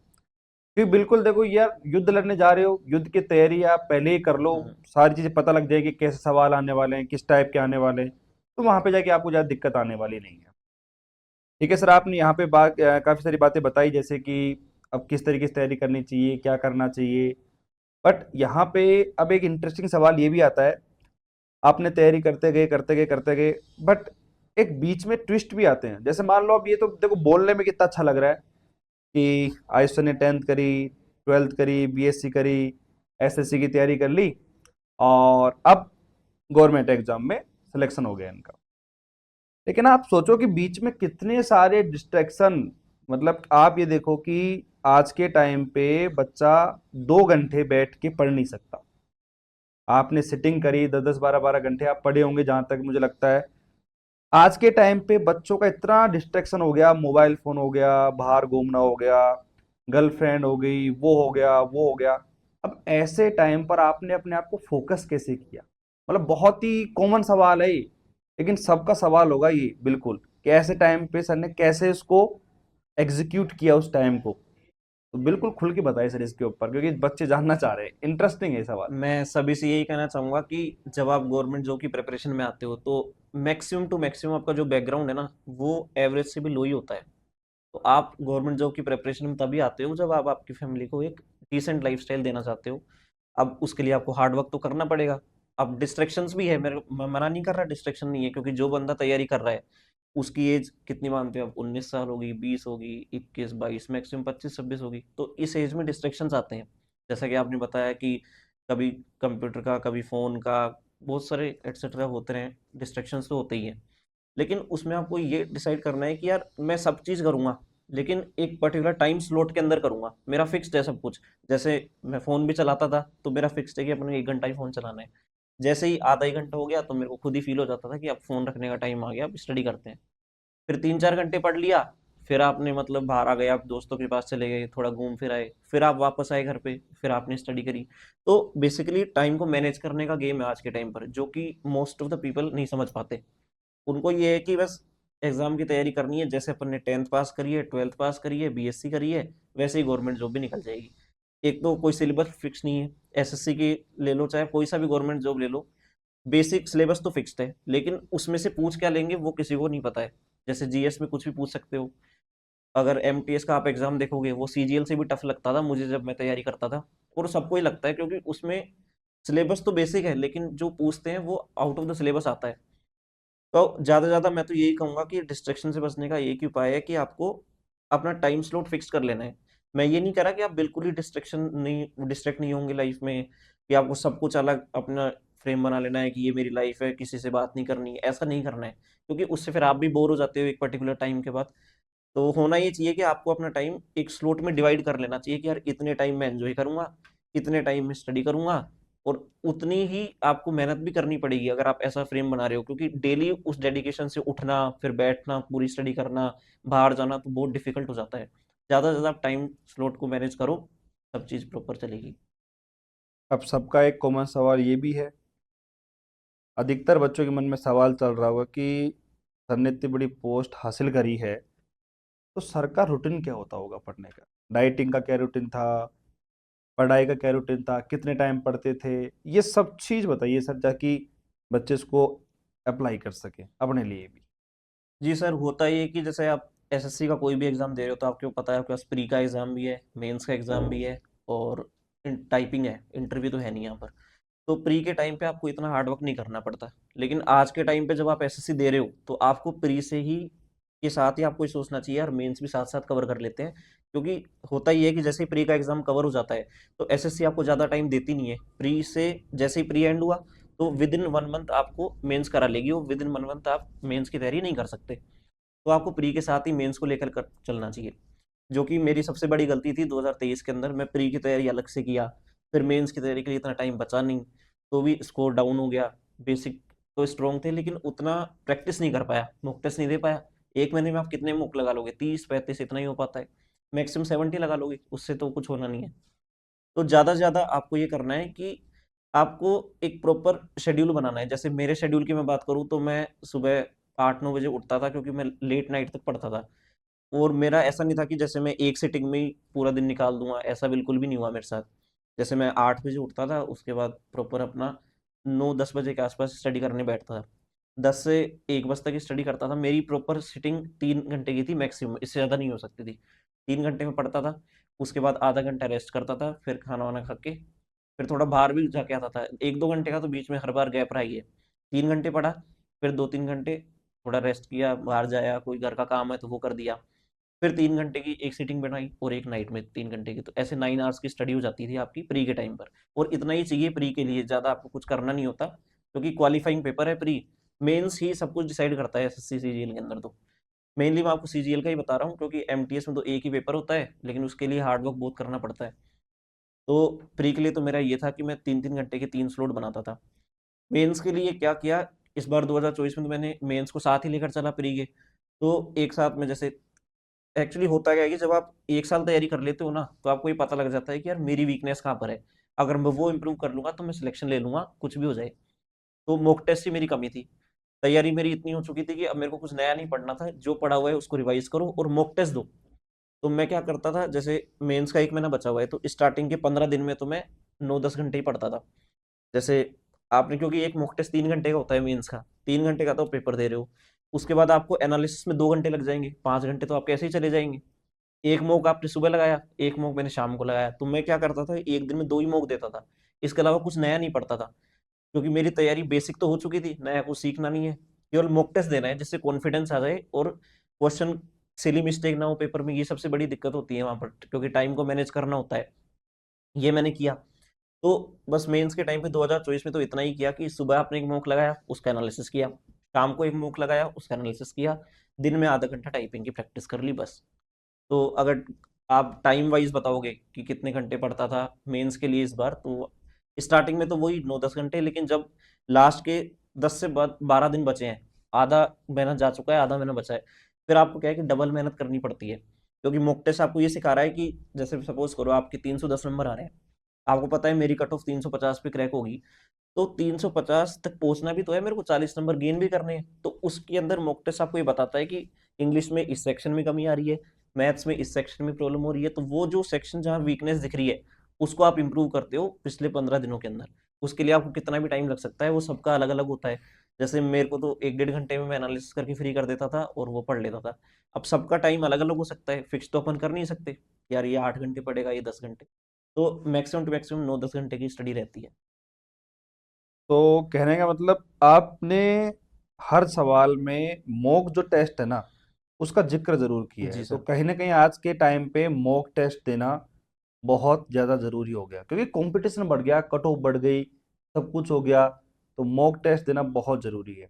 क्योंकि बिल्कुल देखो यार, युद्ध लड़ने जा रहे हो, युद्ध की तैयारी आप पहले ही कर लो, हम्म। सारी चीजें पता लग जाएगी, कैसे सवाल आने वाले हैं, किस टाइप के आने वाले हैं, तो वहां पे जाके आपको ज्यादा दिक्कत आने वाली नहीं है। ठीक है सर, आपने यहाँ पे काफी सारी बातें बताई, जैसे कि अब किस तरीके से तैयारी करनी चाहिए, क्या करना चाहिए। बट यहाँ पे अब एक इंटरेस्टिंग सवाल ये भी आता है, आपने तैयारी करते गए करते गए करते गए, बट एक बीच में ट्विस्ट भी आते हैं। जैसे मान लो अब ये तो देखो बोलने में कितना अच्छा लग रहा है कि आयुष ने 10th करी, 12th करी, बीएससी करी, एसएससी की तैयारी कर ली, और अब गवर्नमेंट एग्जाम में सिलेक्शन हो गया इनका। लेकिन आप सोचो कि बीच में कितने सारे डिस्ट्रैक्शन, मतलब आप ये देखो कि आज के टाइम पे बच्चा 2 घंटे बैठ के पढ़ नहीं सकता। आपने सिटिंग करी 10-10 12-12 घंटे आप पढ़े होंगे, जहां तक मुझे लगता है। आज के टाइम पे बच्चों का इतना डिस्ट्रैक्शन हो गया, मोबाइल फोन हो गया, बाहर घूमना हो गया, गर्लफ्रेंड हो गई, वो हो गया, वो हो गया। अब ऐसे टाइम पर आपने अपने आप को फोकस कैसे किया? मतलब बहुत ही कॉमन सवाल है ये, लेकिन सबका सवाल होगा ये बिल्कुल, कि ऐसे टाइम पे सर ने कैसे उसको एग्जीक्यूट किया उस टाइम को। तो बिल्कुल खुल के बताइए सर इसके ऊपर, क्योंकि बच्चे जानना चाह रहे हैं, इंटरेस्टिंग है ये सवाल। मैं सभी से यही कहना चाहूंगा कि जब आप गवर्नमेंट जॉब की प्रिपरेशन में आते हो तो मैक्सिमम टू मैक्सिमम आपका जो बैकग्राउंड है ना वो एवरेज से भी लो ही होता है। तो आप गवर्नमेंट जॉब की प्रिपरेशन में तभी आते हो जब आप आपकी फैमिली को एक डिसेंट लाइफस्टाइल देना चाहते हो। अब उसके लिए आपको हार्ड वर्क तो करना पड़ेगा। अब डिस्ट्रैक्शंस भी है, मैं मना नहीं कर रहा, डिस्ट्रैक्शन नहीं है, क्योंकि जो बंदा तैयारी कर रहा है उसकी एज कितनी मानते हो आप, 19 साल होगी, 20 होगी, 21 22, मैक्सिमम 25 26 होगी। तो इस एज में डिस्ट्रैक्शंस आते हैं। जैसा कि आपने बताया कि कभी कंप्यूटर का, कभी फोन का, बहुत सारे एटसेट्रा होते हैं, डिस्ट्रैक्शंस तो होते ही हैं। लेकिन उसमें आपको ये डिसाइड करना है कि यार मैं सब चीज़ करूँगा, लेकिन एक पर्टिकुलर टाइम स्लॉट के अंदर करूँगा, मेरा फिक्स्ड है सब कुछ। जैसे मैं फ़ोन भी चलाता था तो मेरा फिक्स्ड है कि अपने 1 घंटा ही फ़ोन चलाना है। जैसे ही आधा 1 घंटा हो गया तो मेरे को खुद ही फ़ील हो जाता था कि अब फ़ोन रखने का टाइम आ गया, अब स्टडी करते हैं। फिर 3 4 घंटे पढ़ लिया, फिर आपने मतलब बाहर आ गए, आप दोस्तों के पास चले गए, थोड़ा घूम फिर आए, फिर आप वापस आए घर पे, फिर आपने स्टडी करी। तो बेसिकली टाइम को मैनेज करने का गेम है आज के टाइम पर, जो कि मोस्ट ऑफ द पीपल नहीं समझ पाते। उनको ये है कि बस एग्जाम की तैयारी करनी है, जैसे अपन ने 10th पास करी है, 12th पास करी है, बीएससी करी है, वैसे ही गवर्नमेंट जॉब भी निकल जाएगी। एक तो कोई सिलेबस फिक्स नहीं है, एसएससी की ले लो चाहे कोई सा भी गवर्नमेंट जॉब ले लो, बेसिक सिलेबस तो फिक्स्ड है, लेकिन उसमें से पूछ क्या लेंगे वो किसी को नहीं पता है। जैसे जीएस में कुछ भी पूछ सकते हो। अगर एमटीएस का आप एग्जाम देखोगे वो सीजीएल से भी टफ लगता था मुझे जब मैं तैयारी करता था, और सबको ही लगता है, क्योंकि उसमें सिलेबस तो बेसिक है लेकिन जो पूछते हैं वो आउट ऑफ द सिलेबस आता है। तो ज़्यादा से ज़्यादा मैं तो यही कहूँगा कि डिस्ट्रैक्शन से बचने का एक ही उपाय है कि आपको अपना टाइम स्लॉट फिक्स कर लेना है। मैं ये नहीं कह रहा कि आप बिल्कुल ही डिस्ट्रैक्ट नहीं होंगे लाइफ में, कि आपको सब कुछ अलग अपना फ्रेम बना लेना है कि ये मेरी लाइफ है, किसी से बात नहीं करनी है, ऐसा नहीं करना है, क्योंकि उससे फिर आप भी बोर हो जाते हो एक पर्टिकुलर टाइम के बाद। तो होना ये चाहिए कि आपको अपना टाइम एक स्लॉट में डिवाइड कर लेना चाहिए कि यार इतने टाइम मैं एंजॉय करूंगा, इतने टाइम में स्टडी करूंगा, और उतनी ही आपको मेहनत भी करनी पड़ेगी अगर आप ऐसा फ्रेम बना रहे हो, क्योंकि डेली उस डेडिकेशन से उठना, फिर बैठना, पूरी स्टडी करना, बाहर जाना तो बहुत डिफिकल्ट हो जाता है। ज़्यादा से ज़्यादा आप टाइम स्लॉट को मैनेज करो, सब चीज़ प्रॉपर चलेगी। अब सबका एक कॉमन सवाल ये भी है, अधिकतर बच्चों के मन में सवाल चल रहा होगा कि सर ने इतनी बड़ी पोस्ट हासिल करी है, तो सर का रूटीन क्या होता होगा पढ़ने का? डाइटिंग का क्या रूटीन था, पढ़ाई का क्या रूटीन था, कितने टाइम पढ़ते थे? ये सब चीज़ बताइए सर, ताकि बच्चे इसको अप्लाई कर सके अपने लिए भी। जी सर, होता ये है कि जैसे आप एसएससी का कोई भी एग्ज़ाम दे रहे हो तो आपको पता है आपके पास प्री का एग्ज़ाम भी है, मेंस का एग्ज़ाम भी है, और टाइपिंग है, इंटरव्यू तो है नहीं यहाँ पर। तो प्री के टाइम पे आपको इतना हार्ड वर्क नहीं करना पड़ता। लेकिन आज के टाइम पे जब आप एसएससी दे रहे हो तो आपको प्री से ही के साथ ही आपको ये सोचना चाहिए यार मेंस भी साथ साथ कवर कर लेते हैं, क्योंकि होता ही है कि जैसे ही प्री का एग्जाम कवर हो जाता है तो एसएससी आपको ज़्यादा टाइम देती नहीं है। प्री से जैसे ही प्री एंड हुआ तो विद इन 1 मंथ आपको मेंस करा लेगी, और विद इन 1 मंथ आप मेंस की तैयारी नहीं कर सकते। तो आपको प्री के साथ ही मेंस को लेकर कर चलना चाहिए, जो कि मेरी सबसे बड़ी गलती थी 2023 के अंदर। मैं प्री की तैयारी अलग से किया, फिर मेंस की तैयारी के लिए इतना टाइम बचा नहीं, तो भी स्कोर डाउन हो गया। बेसिक तो स्ट्रॉन्ग थे लेकिन उतना प्रैक्टिस नहीं कर पाया, मॉक टेस्ट नहीं दे पाया। 1 महीने में आप कितने मॉक लगा लोगे, 30 35 इतना ही हो पाता है, मैक्सिमम 70 लगा लोगे, उससे तो कुछ होना नहीं है। तो ज़्यादा से ज़्यादा आपको ये करना है कि आपको एक प्रॉपर शेड्यूल बनाना है। जैसे मेरे शेड्यूल की मैं बात करूँ तो मैं सुबह 8 9 बजे उठता था, क्योंकि मैं लेट नाइट तक पढ़ता था। और मेरा ऐसा नहीं था कि जैसे मैं एक सिटिंग में ही पूरा दिन निकाल दूंगा, ऐसा बिल्कुल भी नहीं हुआ मेरे साथ। जैसे मैं 8 बजे उठता था, उसके बाद प्रॉपर अपना 9 10 बजे के आसपास स्टडी करने बैठता था। 10 से 1 बजे तक स्टडी करता था। मेरी प्रॉपर सिटिंग 3 घंटे की थी मैक्सिमम, इससे ज़्यादा नहीं हो सकती थी। 3 घंटे में पढ़ता था, उसके बाद आधा घंटा रेस्ट करता था, फिर खाना वाना खा के फिर थोड़ा बाहर भी जाके आता था। 1 2 घंटे का तो बीच में हर बार गैप रहा ही है। 3 घंटे पढ़ा, फिर 2 3 घंटे थोड़ा रेस्ट किया, बाहर जाया, कोई घर का काम है तो वो कर दिया, फिर 3 घंटे की एक सीटिंग बनाई, और एक नाइट में 3 घंटे की। तो ऐसे 9 आवर्स की स्टडी हो जाती थी आपकी प्री के टाइम पर। और इतना ही चाहिए प्री के लिए, ज़्यादा आपको कुछ करना नहीं होता, क्योंकि क्वालिफाइंग पेपर है प्री। मेंस ही सब कुछ डिसाइड करता है एसएससी सीजीएल के अंदर। तो मेनली मैं आपको सीजीएल का ही बता रहा हूँ, क्योंकि एमटीएस में तो एक ही पेपर होता है, लेकिन उसके लिए हार्डवर्क बहुत करना पड़ता है। तो प्री के लिए तो मेरा ये था कि मैं 3 3 घंटे के 3 स्लॉट बनाता था। मेंस के लिए क्या किया, इस बार 2024 में तो मैंने मेंस को साथ ही लेकर चला प्री के। तो एक साथ में जैसे एक्चुअली होता क्या है कि जब आप 1 साल तैयारी कर लेते हो ना तो आपको ये पता लग जाता है कि यार मेरी वीकनेस कहाँ पर है। अगर मैं वो इम्प्रूव कर लूंगा तो मैं सिलेक्शन ले लूंगा, कुछ भी हो जाए। तो मॉक टेस्ट ही मेरी कमी थी। तैयारी मेरी इतनी हो चुकी थी कि अब मेरे को कुछ नया नहीं पढ़ना था, जो पढ़ा हुआ है उसको रिवाइज करो और मॉक टेस्ट दो। तो मैं क्या करता था, जैसे मेंस का 1 महीना बचा हुआ है, तो स्टार्टिंग के 15 दिन में तो मैं 9-10 घंटे ही पढ़ता था। जैसे आपने, क्योंकि एक मॉक टेस्ट 3 घंटे का होता है मेंस का, 3 घंटे का तो पेपर दे रहे हो, उसके बाद आपको एनालिसिस में 2 घंटे लग जाएँगे, 5 घंटे तो आपके ऐसे ही चले जाएँगे। 1 मॉक आपने सुबह लगाया, 1 मॉक मैंने शाम को लगाया, तो मैं क्या करता था, 1 दिन में 2 ही मॉक देता था। इसके अलावा कुछ नया नहीं पढ़ता था, क्योंकि मेरी तैयारी बेसिक तो हो चुकी थी, नया कुछ सीखना नहीं है। केवल मॉक टेस्ट देना है जिससे कॉन्फिडेंस आ जाए और क्वेश्चन सिली मिस्टेक ना हो पेपर में, ये सबसे बड़ी दिक्कत होती है वहाँ पर, क्योंकि टाइम को मैनेज करना होता है। ये मैंने किया। तो बस मेंस के टाइम पे 2024 में तो इतना ही किया कि सुबह आपने एक मॉक लगाया, उसका एनालिसिस किया, शाम को एक मॉक लगाया, उसका एनालिसिस किया, दिन में आधा घंटा टाइपिंग की प्रैक्टिस कर ली बस। तो अगर आप टाइम वाइज बताओगे कि कितने घंटे पढ़ता था मेंस के लिए इस बार, तो स्टार्टिंग में तो वही 9-10 घंटे, लेकिन जब लास्ट के 10 से 12 दिन बचे हैं, आधा महीना जा चुका है, आधा महीना बचा है, फिर आपको क्या है कि डबल मेहनत करनी पड़ती है, क्योंकि मॉक टेस्ट आपको ये सिखा रहा है कि जैसे सपोज करो आपके 310 नंबर आ रहे हैं, आपको पता है मेरी कट ऑफ 350 पे क्रैक होगी, तो 350 तक पहुंचना भी तो है, मेरे को 40 नंबर गेन भी करने हैं। तो उसके अंदर मॉक टेस्ट आपको ये बताता है कि इंग्लिश में इस सेक्शन में कमी आ रही है, मैथ्स में इस सेक्शन में प्रॉब्लम हो रही है, तो वो जो सेक्शन जहाँ वीकनेस दिख रही है, उसको आप इंप्रूव करते हो पिछले 15 दिनों के अंदर। उसके लिए आपको कितना भी टाइम लग सकता है, वो सबका अलग अलग होता है। जैसे मेरे को तो 1-1.5 घंटे में मैं एनालिसिस करके फ्री कर देता था और वो पढ़ लेता था। अब सबका टाइम अलग अलग हो सकता है, फिक्स तो अपन कर नहीं सकते यार ये 8 घंटे पढ़ेगा, ये 10 घंटे। तो मैक्सिमम टू मैक्सिमम 9-10 घंटे की स्टडी रहती है। तो कहने का मतलब आपने हर सवाल में मॉक जो टेस्ट है ना, उसका जिक्र जरूर किया है। जी तो सर। कहीं ना कहीं आज के टाइम पे मॉक टेस्ट देना बहुत ज्यादा जरूरी हो गया, क्योंकि कंपटीशन बढ़ गया, कट ऑफ बढ़ गई, सब कुछ हो गया। तो मॉक टेस्ट देना बहुत जरूरी है।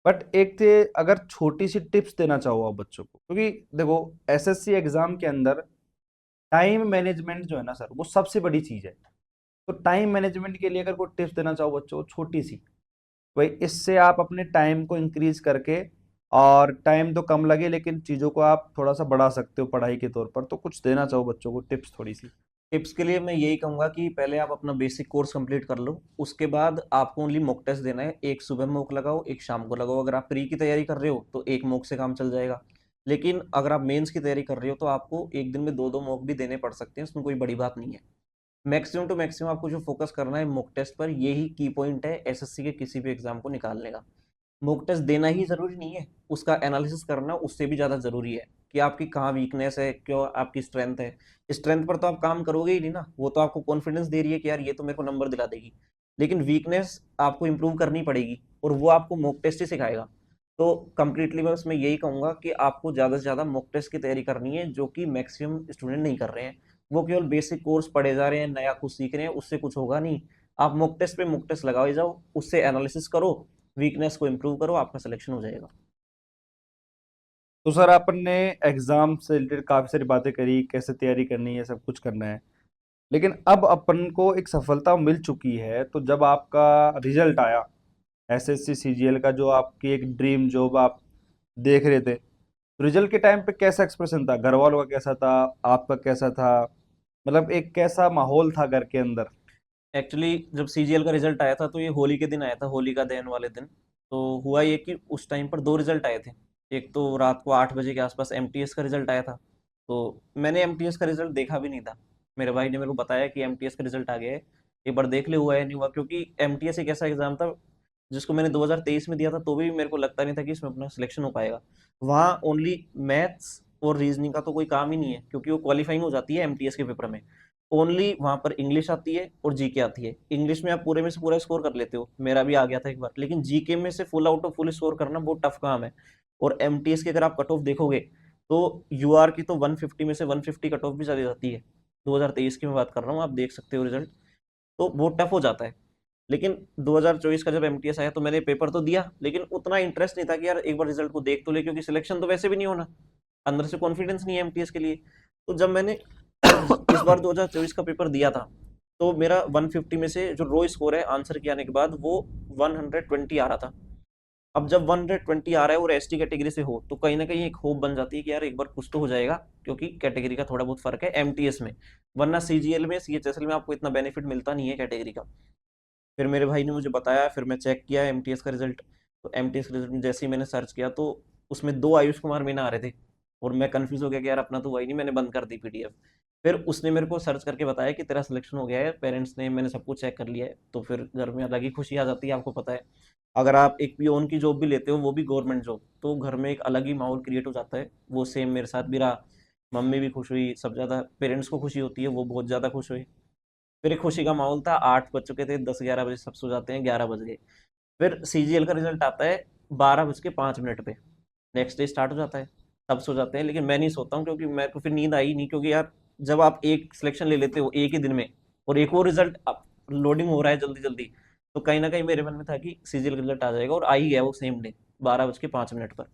बट एक थे, अगर छोटी सी टिप्स देना चाहो आप बच्चों को, क्योंकि देखो एसएससी एग्जाम के अंदर टाइम मैनेजमेंट जो है ना सर, वो सबसे बड़ी चीज है। तो टाइम मैनेजमेंट के लिए अगर कोई टिप्स देना चाहो बच्चों को छोटी सी, भाई इससे आप अपने टाइम को इंक्रीज करके, और टाइम तो कम लगे लेकिन चीजों को आप थोड़ा सा बढ़ा सकते हो पढ़ाई के तौर पर, तो कुछ देना चाहो बच्चों को टिप्स थोड़ी सी। टिप्स के लिए मैं यही कहूंगा कि पहले आप अपना बेसिक कोर्स कंप्लीट कर लो, उसके बाद आपको ओनली मॉक टेस्ट देना है। एक सुबह मॉक लगाओ, एक शाम को लगाओ। अगर आप प्री की तैयारी कर रहे हो तो एक मॉक से काम चल जाएगा, लेकिन अगर आप मेंस की तैयारी कर रहे हो तो आपको एक दिन में 2-2 मॉक भी देने पड़ सकते हैं, उसमें कोई बड़ी बात नहीं है। मैक्सिमम टू मैक्सिमम आपको जो फोकस करना है मॉक टेस्ट पर, यही की पॉइंट है एसएससी के किसी भी एग्जाम को निकालने का। मॉक टेस्ट देना ही जरूरी नहीं है, उसका एनालिसिस करना उससे भी ज्यादा जरूरी है कि आपकी कहाँ वीकनेस है, क्यों आपकी स्ट्रेंथ है। स्ट्रेंथ पर तो आप काम करोगे ही नहीं ना, वो तो आपको कॉन्फिडेंस दे रही है कि यार ये तो मेरे को नंबर दिला देगी, लेकिन वीकनेस आपको इंप्रूव करनी पड़ेगी, और वो आपको मॉक टेस्ट ही सिखाएगा। तो कंप्लीटली मैं उसमें यही कहूंगा कि आपको ज्यादा से ज्यादा मॉक टेस्ट की तैयारी करनी है, जो कि मैक्सिमम स्टूडेंट नहीं कर रहे हैं। वो केवल बेसिक कोर्स पढ़े जा रहे हैं, नया कुछ सीख रहे हैं, उससे कुछ होगा नहीं। आप मॉक टेस्ट पे मॉक टेस्ट लगाओ जाओ, उससे एनालिसिस करो, वीकनेस को इंप्रूव करो, आपका सिलेक्शन हो जाएगा। तो सर अपन ने एग्जाम से रिलेटेड काफी सारी बातें करी, कैसे तैयारी करनी है, सब कुछ करना है। लेकिन अब अपन को एक सफलता मिल चुकी है, तो जब आपका रिजल्ट आया एसएससी सीजीएल का, जो आपकी एक ड्रीम जॉब आप देख रहे थे, रिजल्ट के टाइम पे कैसा एक्सप्रेशन था, घर वालों का कैसा था, आपका कैसा था, मतलब एक कैसा माहौल था घर के अंदर। एक्चुअली जब सीजीएल का रिजल्ट आया था तो ये होली के दिन आया था, होली का दहन वाले दिन। तो हुआ ये कि उस टाइम पर दो रिजल्ट आए थे। एक तो रात को 8 बजे के आसपास एमटीएस का रिजल्ट आया था। तो मैंने एमटीएस का रिजल्ट देखा भी नहीं था। मेरे भाई ने मेरे को बताया कि एमटीएस का रिजल्ट आ गया है, एक बार देख ले हुआ है नहीं हुआ, क्योंकि एमटीएस एक ऐसा एग्जाम था जिसको मैंने 2023 में दिया था, तो भी मेरे को लगता नहीं था कि इसमें अपना सिलेक्शन हो पाएगा। वहाँ ओनली मैथ्स और रीजनिंग का तो कोई काम ही नहीं है, क्योंकि वो क्वालिफाइंग हो जाती है एमटीएस के पेपर में। ओनली वहां पर इंग्लिश आती है और जीके आती है। इंग्लिश में आप पूरे में से पूरा स्कोर कर लेते हो, मेरा भी आ गया था एक बार, लेकिन जीके में से full out of full score करना बहुत टफ काम है। और एमटीएस की अगर आप कट ऑफ देखोगे तो यूआर की तो 150 में से 150 कट ऑफ भी चली जाती है। 2023 की मैं बात कर रहा हूँ, आप देख सकते हो रिजल्ट। तो बहुत टफ हो जाता है। लेकिन 2024 का जब एमटीएस आया तो मैंने पेपर तो दिया, लेकिन उतना इंटरेस्ट नहीं था कि यार एक बार रिजल्ट को देख तो ले, क्योंकि सिलेक्शन तो वैसे भी नहीं होना, अंदर से कॉन्फिडेंस नहीं है एमटीएस के लिए। तो जब मैंने इस बार 2024 का पेपर दिया था, तो मेरा 150 में से जो रो स्कोर है आंसर के आने के बाद, वो 120 आ रहा था। अब जब 120 आ रहा है और एसटी कैटेगरी से हो, तो कहीं ना कहीं एक होप बन जाती है कि यार एक बार कुछ तो हो जाएगा, क्योंकि कैटेगरी का थोड़ा बहुत फर्क है एमटीएस में, वरना सीजीएल में सीएचएसएल में आपको इतना बेनिफिट मिलता नहीं है कैटेगरी का। फिर मेरे भाई ने मुझे बताया, फिर मैं चेक किया एमटीएस का रिजल्ट। तो एमटीएस का रिजल्ट में जैसे ही मैंने सर्च किया, तो उसमें 2 आयुष कुमार मीना आ रहे थे। और मैं कंफ्यूज हो गया कि यार अपना तो हुआ ही नहीं, मैंने बंद कर दी पीडीएफ। फिर उसने मेरे को सर्च करके बताया कि तेरा सिलेक्शन हो गया है, पेरेंट्स ने, मैंने सब कुछ चेक कर लिया है। तो फिर घर में अलग ही खुशी आ जाती है, आपको पता है। अगर आप एक पियोन की जॉब भी लेते हो, वो भी गवर्नमेंट जॉब, तो घर में एक अलग ही माहौल क्रिएट हो जाता है। वो सेम मेरे साथ भी रहा। मम्मी भी खुश हुई, सब ज़्यादा पेरेंट्स को खुशी होती है, वो बहुत ज़्यादा खुश हुए। फिर एक खुशी का माहौल था, 8 बज चुके थे, 10-11 बजे सब सो जाते हैं, 11 बज गए। फिर सीजीएल का रिजल्ट आता है 12:05 पे। नेक्स्ट डे स्टार्ट हो जाता है, सब सो जाते हैं, लेकिन मैं नहीं सोता हूँ, क्योंकि मेरे को फिर नींद आई नहीं। क्योंकि यार जब आप एक सिलेक्शन ले लेते हो एक ही दिन में, और एक और रिजल्ट लोडिंग हो रहा है जल्दी जल्दी, तो कहीं ना कहीं मेरे मन में था कि सीजीएल का रिजल्ट आ जाएगा, और आ ही गया वो सेम डे 12:05 पर।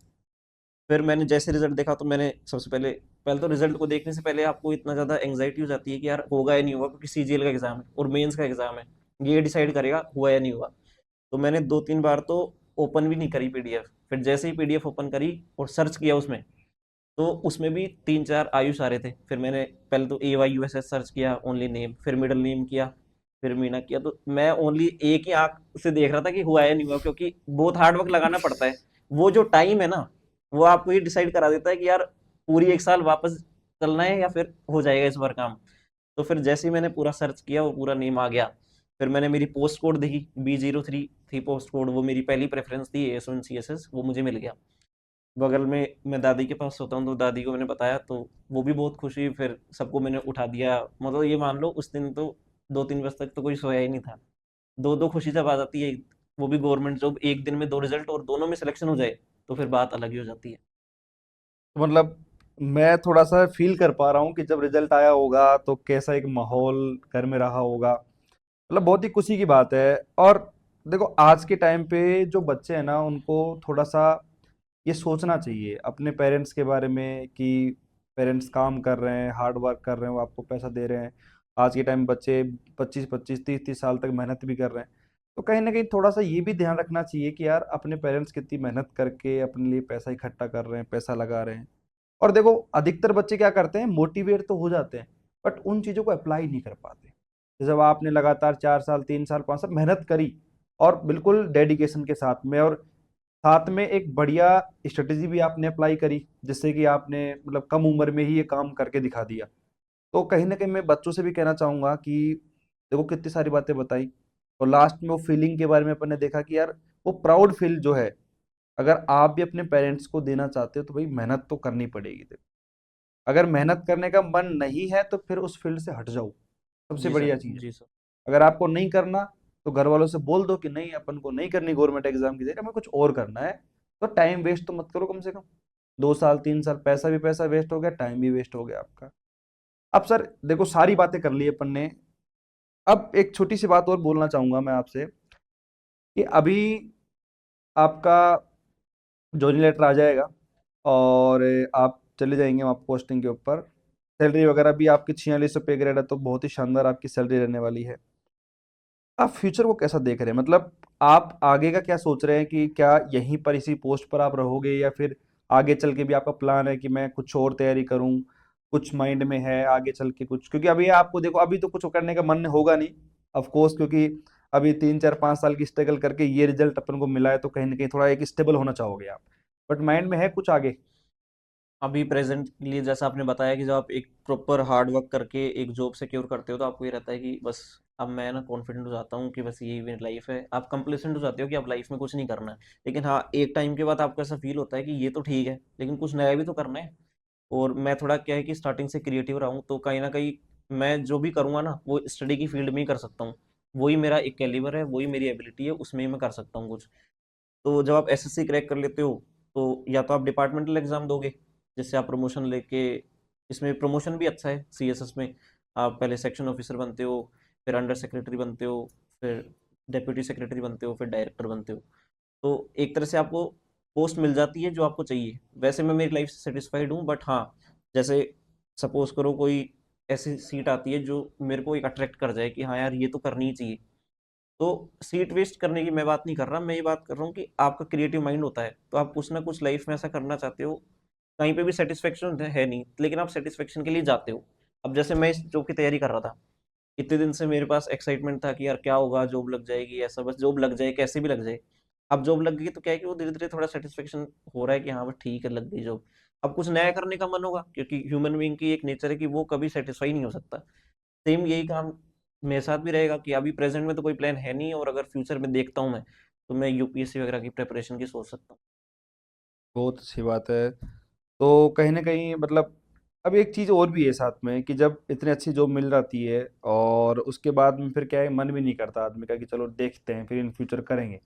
फिर मैंने जैसे रिजल्ट देखा, तो मैंने सबसे पहले पहले तो रिजल्ट को देखने से पहले आपको इतना ज़्यादा एंग्जाइटी हो जाती है कि यार होगा या नहीं होगा, क्योंकि सीजीएल का एग्जाम है और मेंस का एग्जाम है, ये डिसाइड करेगा हुआ या नहीं हुआ। तो मैंने 2-3 बार तो ओपन भी नहीं करी पीडीएफ। फिर जैसे ही पीडीएफ ओपन करी और सर्च किया उसमें, तो उसमें भी 3-4 आयुष आ रहे थे। फिर मैंने पहले तो AYUSS सर्च किया, ओनली नेम, फिर मिडल नेम किया, फिर मीना किया। तो मैं ओनली एक ही आंख से देख रहा था कि हुआ या नहीं हुआ, क्योंकि बहुत हार्ड वर्क लगाना पड़ता है। वो जो टाइम है ना, वो आपको ये डिसाइड करा देता है कि यार पूरी 1 साल वापस चलना है या फिर हो जाएगा इस बार काम। तो फिर जैसे ही मैंने पूरा सर्च किया, वो पूरा नेम आ गया। फिर मैंने मेरी पोस्ट कोड देखी, B03 थी पोस्ट कोड, वो मेरी पहली प्रेफरेंस थी, AS1 CSS, वो मुझे मिल गया। बगल में मैं दादी के पास सोता हूँ, तो दादी को मैंने बताया, तो वो भी बहुत खुश हुई। फिर सबको मैंने उठा दिया, मतलब ये मान लो उस दिन तो 2-3 बजे तक तो कोई सोया ही नहीं था। दो दो खुशी जब आ जाती है, वो भी गवर्नमेंट जॉब, एक दिन में 2 रिजल्ट और दोनों में सिलेक्शन हो जाए, तो फिर बात अलग ही हो जाती है। मतलब मैं थोड़ा सा फील कर पा रहा हूँ कि जब रिजल्ट आया होगा तो कैसा एक माहौल घर में रहा होगा। मतलब बहुत ही खुशी की बात है। और देखो आज के टाइम पे जो बच्चे हैं ना, उनको थोड़ा सा ये सोचना चाहिए अपने पेरेंट्स के बारे में कि पेरेंट्स काम कर रहे हैं, हार्ड वर्क कर रहे हैं, वो आपको पैसा दे रहे हैं। आज के टाइम बच्चे 25-25 30-30 साल तक मेहनत भी कर रहे हैं। तो कहीं ना कहीं थोड़ा सा ये भी ध्यान रखना चाहिए कि यार अपने पेरेंट्स कितनी मेहनत करके अपने लिए पैसा इकट्ठा कर रहे हैं, पैसा लगा रहे हैं। और देखो अधिकतर बच्चे क्या करते हैं, मोटिवेट तो हो जाते हैं बट उन चीज़ों को अप्लाई नहीं कर पाते। जब आपने लगातार 4 साल 3 साल 5 साल मेहनत करी और बिल्कुल डेडिकेशन के साथ में, और साथ में एक बढ़िया स्ट्रेटेजी भी आपने अप्लाई करी, जिससे कि आपने मतलब कम उम्र में ही ये काम करके दिखा दिया। तो कहीं ना कहीं मैं बच्चों से भी कहना चाहूंगा कि देखो कितनी सारी बातें बताई, और लास्ट में वो फीलिंग के बारे में अपन ने देखा कि यार वो प्राउड फील जो है, अगर आप भी अपने पेरेंट्स को देना चाहते हो तो भाई मेहनत तो करनी पड़ेगी। देखो अगर मेहनत करने का मन नहीं है तो फिर उस फील्ड से हट जाओ, सबसे जी सर, बढ़िया चीज है। जी सर। अगर आपको नहीं करना तो घर वालों से बोल दो कि नहीं अपन को नहीं करनी गवर्नमेंट एग्जाम की जगह, हमें कुछ और करना है। तो टाइम वेस्ट तो मत करो, कम से कम 2 साल 3 साल पैसा भी पैसा वेस्ट हो गया, टाइम भी वेस्ट हो गया आपका। अब सर देखो सारी बातें कर ली अपन ने। अब एक छोटी सी बात और बोलना चाहूंगा मैं आपसे कि अभी आपका जॉइनिंग लेटर आ जाएगा और आप चले जाएंगे वहाँ पोस्टिंग के ऊपर। सैलरी वगैरह भी आपकी 4600 पे ग्रेड है, तो बहुत ही शानदार आपकी सैलरी रहने वाली है। आप फ्यूचर को कैसा देख रहे हैं, मतलब आप आगे का क्या सोच रहे हैं कि क्या यहीं पर इसी पोस्ट पर आप रहोगे, या फिर आगे चल के भी आपका प्लान है कि मैं कुछ और तैयारी करूं, कुछ माइंड में है आगे चल के कुछ? क्योंकि अभी आपको देखो अभी तो कुछ करने का मन होगा नहीं, ऑफ कोर्स, क्योंकि अभी 3 4 5 साल की स्ट्रगल करके ये रिजल्ट अपन को मिला है, तो कहीं ना कहीं थोड़ा एक स्टेबल होना चाहोगे आप। बट माइंड में है कुछ आगे? अभी प्रेजेंट के लिए जैसा आपने बताया कि जब आप एक प्रॉपर हार्ड वर्क करके एक जॉब सिक्योर करते हो, तो आपको ये रहता है कि बस अब मैं ना कॉन्फिडेंट हो जाता हूँ कि बस यही मेरी लाइफ है। आप कंप्लेसेंट हो जाते हो कि अब लाइफ में कुछ नहीं करना है। लेकिन हाँ, एक टाइम के बाद आपको ऐसा फील होता है कि ये तो ठीक है, लेकिन कुछ नया भी तो करना है। और मैं थोड़ा क्या है कि स्टार्टिंग से क्रिएटिव रहा हूँ, तो कहीं ना कहीं मैं जो भी करूँगा ना, वो स्टडी की फील्ड में ही कर सकता हूँ। वही मेरा एक कैलिबर है, वही मेरी एबिलिटी है, उसमें ही मैं कर सकता हूँ कुछ। तो जब आप एसएससी क्रैक कर लेते हो, तो या तो आप डिपार्टमेंटल एग्जाम दोगे, जिससे आप प्रमोशन लेके, इसमें प्रमोशन भी अच्छा है सीएसएस में। आप पहले सेक्शन ऑफिसर बनते हो, फिर अंडर सेक्रेटरी बनते हो, फिर डेप्यूटी सेक्रेटरी बनते हो, फिर डायरेक्टर बनते हो। तो एक तरह से आपको पोस्ट मिल जाती है जो आपको चाहिए। वैसे मैं मेरी लाइफ से सेटिस्फाइड हूँ, बट हाँ, जैसे सपोज करो कोई ऐसी सीट आती है जो मेरे को एक अट्रैक्ट कर जाए कि हाँ यार ये तो करनी ही चाहिए, तो सीट वेस्ट करने की मैं बात नहीं कर रहा। मैं ये बात कर रहा हूँ कि आपका क्रिएटिव माइंड होता है, तो आप कुछ ना कुछ लाइफ में ऐसा करना चाहते हो। कहीं पे भी सेटिस्फेक्शन है नहीं, लेकिन आप सेटिस्फेक्शन के लिए जाते हो। अब जैसे मैं इस जॉब की तैयारी कर रहा था, इतने दिन से मेरे पास एक्साइटमेंट था कि यार क्या होगा, जॉब लग जाएगी, ऐसा बस जॉब लग जाए, कैसे भी लग जाए। अब जॉब लग गई तो क्या है कि वो धीरे धीरे थोड़ा सेटिस्फेक्शन हो रहा है कि हाँ बस ठीक है, लग गई जॉब। अब कुछ नया करने का मन होगा, क्योंकि ह्यूमन बीइंग की एक नेचर है कि वो कभी सेटिस्फाई नहीं हो सकता। सेम यही काम मेरे साथ भी रहेगा कि अभी प्रेजेंट में तो कोई प्लान है नहीं, और अगर फ्यूचर में देखता हूँ मैं, तो मैं यूपीएससी वगैरह की प्रिपरेशन की सोच सकता हूँ। बहुत अच्छी बात है। तो कहीं ना कहीं मतलब अब एक चीज़ और भी है साथ में कि जब इतनी अच्छी जॉब मिल जाती है और उसके बाद में फिर क्या है, मन भी नहीं करता आदमी का कि चलो देखते हैं फिर इन फ्यूचर करेंगे,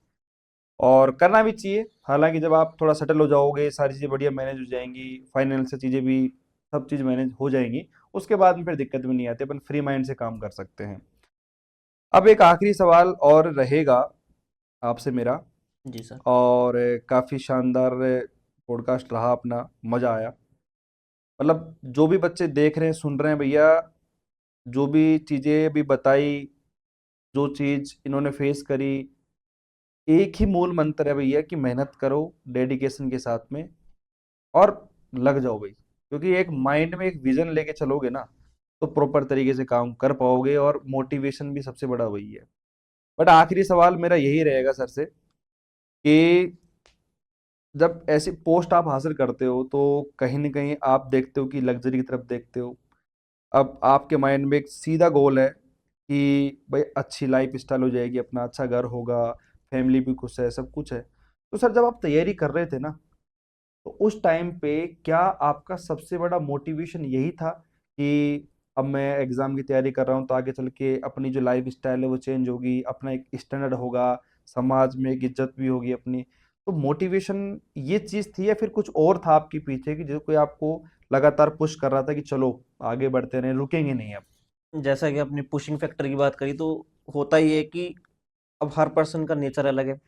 और करना भी चाहिए। हालांकि जब आप थोड़ा सेटल हो जाओगे, सारी चीज़ें बढ़िया मैनेज हो जाएंगी, फाइनेंस से चीज़ें भी सब चीज़ मैनेज हो जाएंगी, उसके बाद में फिर दिक्कत भी नहीं आती, अपन फ्री माइंड से काम कर सकते हैं। अब एक आखिरी सवाल और रहेगा आपसे मेरा, जी सर। और काफ़ी शानदार पॉडकास्ट रहा अपना, मज़ा आया। मतलब जो भी बच्चे देख रहे हैं सुन रहे हैं भैया, जो भी चीज़ें अभी बताई, जो चीज़ इन्होंने फेस करी, एक ही मूल मंत्र है भैया कि मेहनत करो डेडिकेशन के साथ में, और लग जाओ भाई, क्योंकि एक माइंड में एक विजन लेके चलोगे ना, तो प्रॉपर तरीके से काम कर पाओगे, और मोटिवेशन भी सबसे बड़ा वही है। बट आखिरी सवाल मेरा यही रहेगा सर से कि जब ऐसी पोस्ट आप हासिल करते हो तो कहीं ना कहीं आप देखते हो कि लग्जरी की तरफ देखते हो। अब आपके माइंड में एक सीधा गोल है कि भाई अच्छी लाइफ स्टाइल हो जाएगी, अपना अच्छा घर होगा, फैमिली भी खुश है, सब कुछ है। तो सर जब आप तैयारी कर रहे थे ना, तो उस टाइम पे क्या आपका सबसे बड़ा मोटिवेशन यही था कि अब मैं एग्जाम की तैयारी कर रहा हूँ तो आगे चल के अपनी जो लाइफ स्टाइल है वो चेंज होगी, अपना एक स्टैंडर्ड होगा, समाज में एक इज्जत भी होगी अपनी। तो मोटिवेशन ये चीज थी, या फिर कुछ और था आपके पीछे कि जो कोई आपको लगातार पुश कर रहा था कि चलो आगे बढ़ते रहे, रुकेंगे नहीं अब? जैसा कि आपने पुशिंग फैक्टर की बात करी, तो होता ही है कि अब हर पर्सन का नेचर अलग है,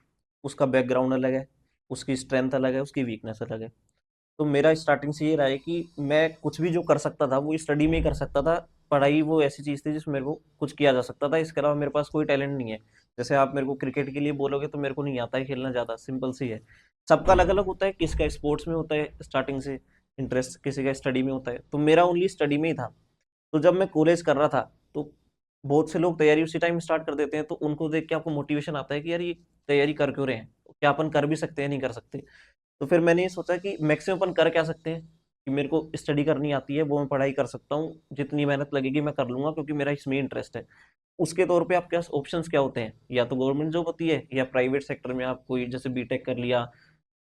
उसका बैकग्राउंड अलग है, उसकी स्ट्रेंथ अलग है, उसकी वीकनेस अलग है। तो मेरा स्टार्टिंग से ये रहा है कि मैं कुछ भी जो कर सकता था वो स्टडी में ही कर सकता था। पढ़ाई वो ऐसी चीज़ थी जिसमें मेरे को कुछ किया जा सकता था, इसके अलावा मेरे पास कोई टैलेंट नहीं है। जैसे आप मेरे को क्रिकेट के लिए बोलोगे तो मेरे को नहीं आता है खेलना ज़्यादा, सिंपल सी है। सबका अलग अलग होता है, किसका स्पोर्ट्स में होता है स्टार्टिंग से इंटरेस्ट, किसी का स्टडी में होता है, तो मेरा ओनली स्टडी में ही था। तो जब मैं कॉलेज कर रहा था, तो बहुत से लोग तैयारी उसी टाइम स्टार्ट कर देते हैं, तो उनको देख के आपको मोटिवेशन आता है कि यार ये तैयारी कर क्यों रहे हैं, क्या अपन कर भी सकते हैं, नहीं कर सकते। तो फिर मैंने ये सोचा कि मैक्सिमम अपन कर क्या सकते हैं, कि मेरे को स्टडी करनी आती है, वो मैं पढ़ाई कर सकता हूँ, जितनी मेहनत लगेगी मैं कर लूंगा, क्योंकि मेरा इसमें इंटरेस्ट है। उसके तौर पे आपके पास ऑप्शंस क्या होते हैं, या तो गवर्नमेंट जॉब होती है, या प्राइवेट सेक्टर में आप कोई जैसे बीटेक कर लिया,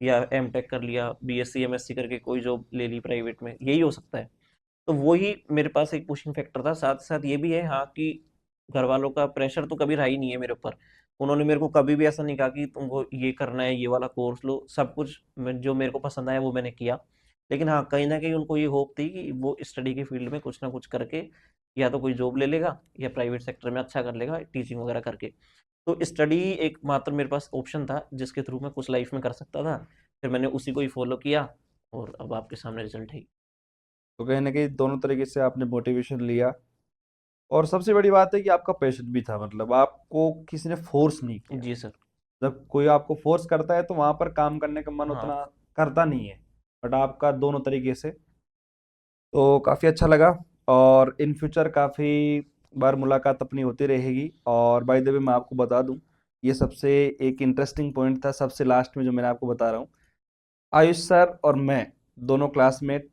या एमटेक कर लिया, बीएससी एमएससी करके कोई जॉब ले ली प्राइवेट में, यही हो सकता है। तो वही मेरे पास एक पुशिंग फैक्टर था। साथ साथ ये भी है हाँ कि घर वालों का प्रेशर तो कभी रहा ही नहीं है मेरे ऊपर। उन्होंने मेरे को कभी भी ऐसा नहीं कहा कि तुमको ये करना है, ये वाला कोर्स लो, सब कुछ जो मेरे को पसंद आया वो मैंने किया। लेकिन हाँ, कहीं ना कहीं उनको ये होप थी कि वो स्टडी के फील्ड में कुछ ना कुछ करके या तो कोई जॉब ले लेगा, या प्राइवेट सेक्टर में अच्छा कर लेगा टीचिंग वगैरह करके। तो स्टडी एक मात्र मेरे पास ऑप्शन था जिसके थ्रू मैं कुछ लाइफ में कर सकता था। फिर मैंने उसी को ही फॉलो किया, और अब आपके सामने रिजल्ट है। तो कहीं ना कहीं दोनों तरीके से आपने मोटिवेशन लिया, और सबसे बड़ी बात है कि आपका पैशन भी था, मतलब आपको किसी ने फोर्स नहीं किया। जी सर। जब कोई आपको फोर्स करता है तो वहां पर काम करने का मन हाँ। उतना करता नहीं है। बट आपका दोनों तरीके से, तो काफी अच्छा लगा। और इन फ्यूचर काफी बार मुलाकात अपनी होती रहेगी। और बाय द वे मैं आपको बता दूं, ये सबसे एक इंटरेस्टिंग पॉइंट था सबसे लास्ट में जो मैंने आपको बता रहा हूँ। आयुष सर और मैं दोनों क्लासमेट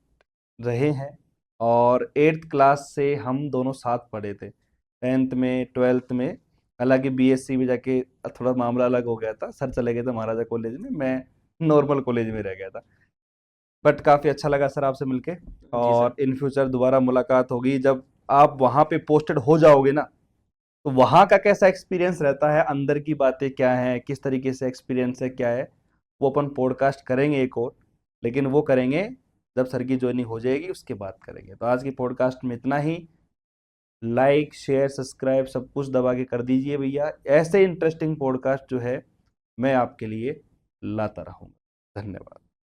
रहे हैं, और 8th क्लास से हम दोनों साथ पढ़े थे, 10th में 12th में। हालांकि बीएससी में जाके थोड़ा मामला अलग हो गया था, सर चले गए थे महाराजा कॉलेज में, मैं नॉर्मल कॉलेज में रह गया था। बट काफ़ी अच्छा लगा सर आपसे मिलके। जी सर। और इन फ्यूचर दोबारा मुलाकात होगी जब आप वहाँ पे पोस्टेड हो जाओगे ना, तो वहाँ का कैसा एक्सपीरियंस रहता है, अंदर की बातें क्या हैं, किस तरीके से एक्सपीरियंस है, क्या है, वो अपन पॉडकास्ट करेंगे एक और। लेकिन वो करेंगे जब सर की ज्वाइनिंग हो जाएगी, उसके बाद करेंगे। तो आज की पॉडकास्ट में इतना ही। लाइक शेयर सब्सक्राइब सब कुछ दबा के कर दीजिए भैया, ऐसे इंटरेस्टिंग पॉडकास्ट जो है मैं आपके लिए लाता रहूँगा। धन्यवाद।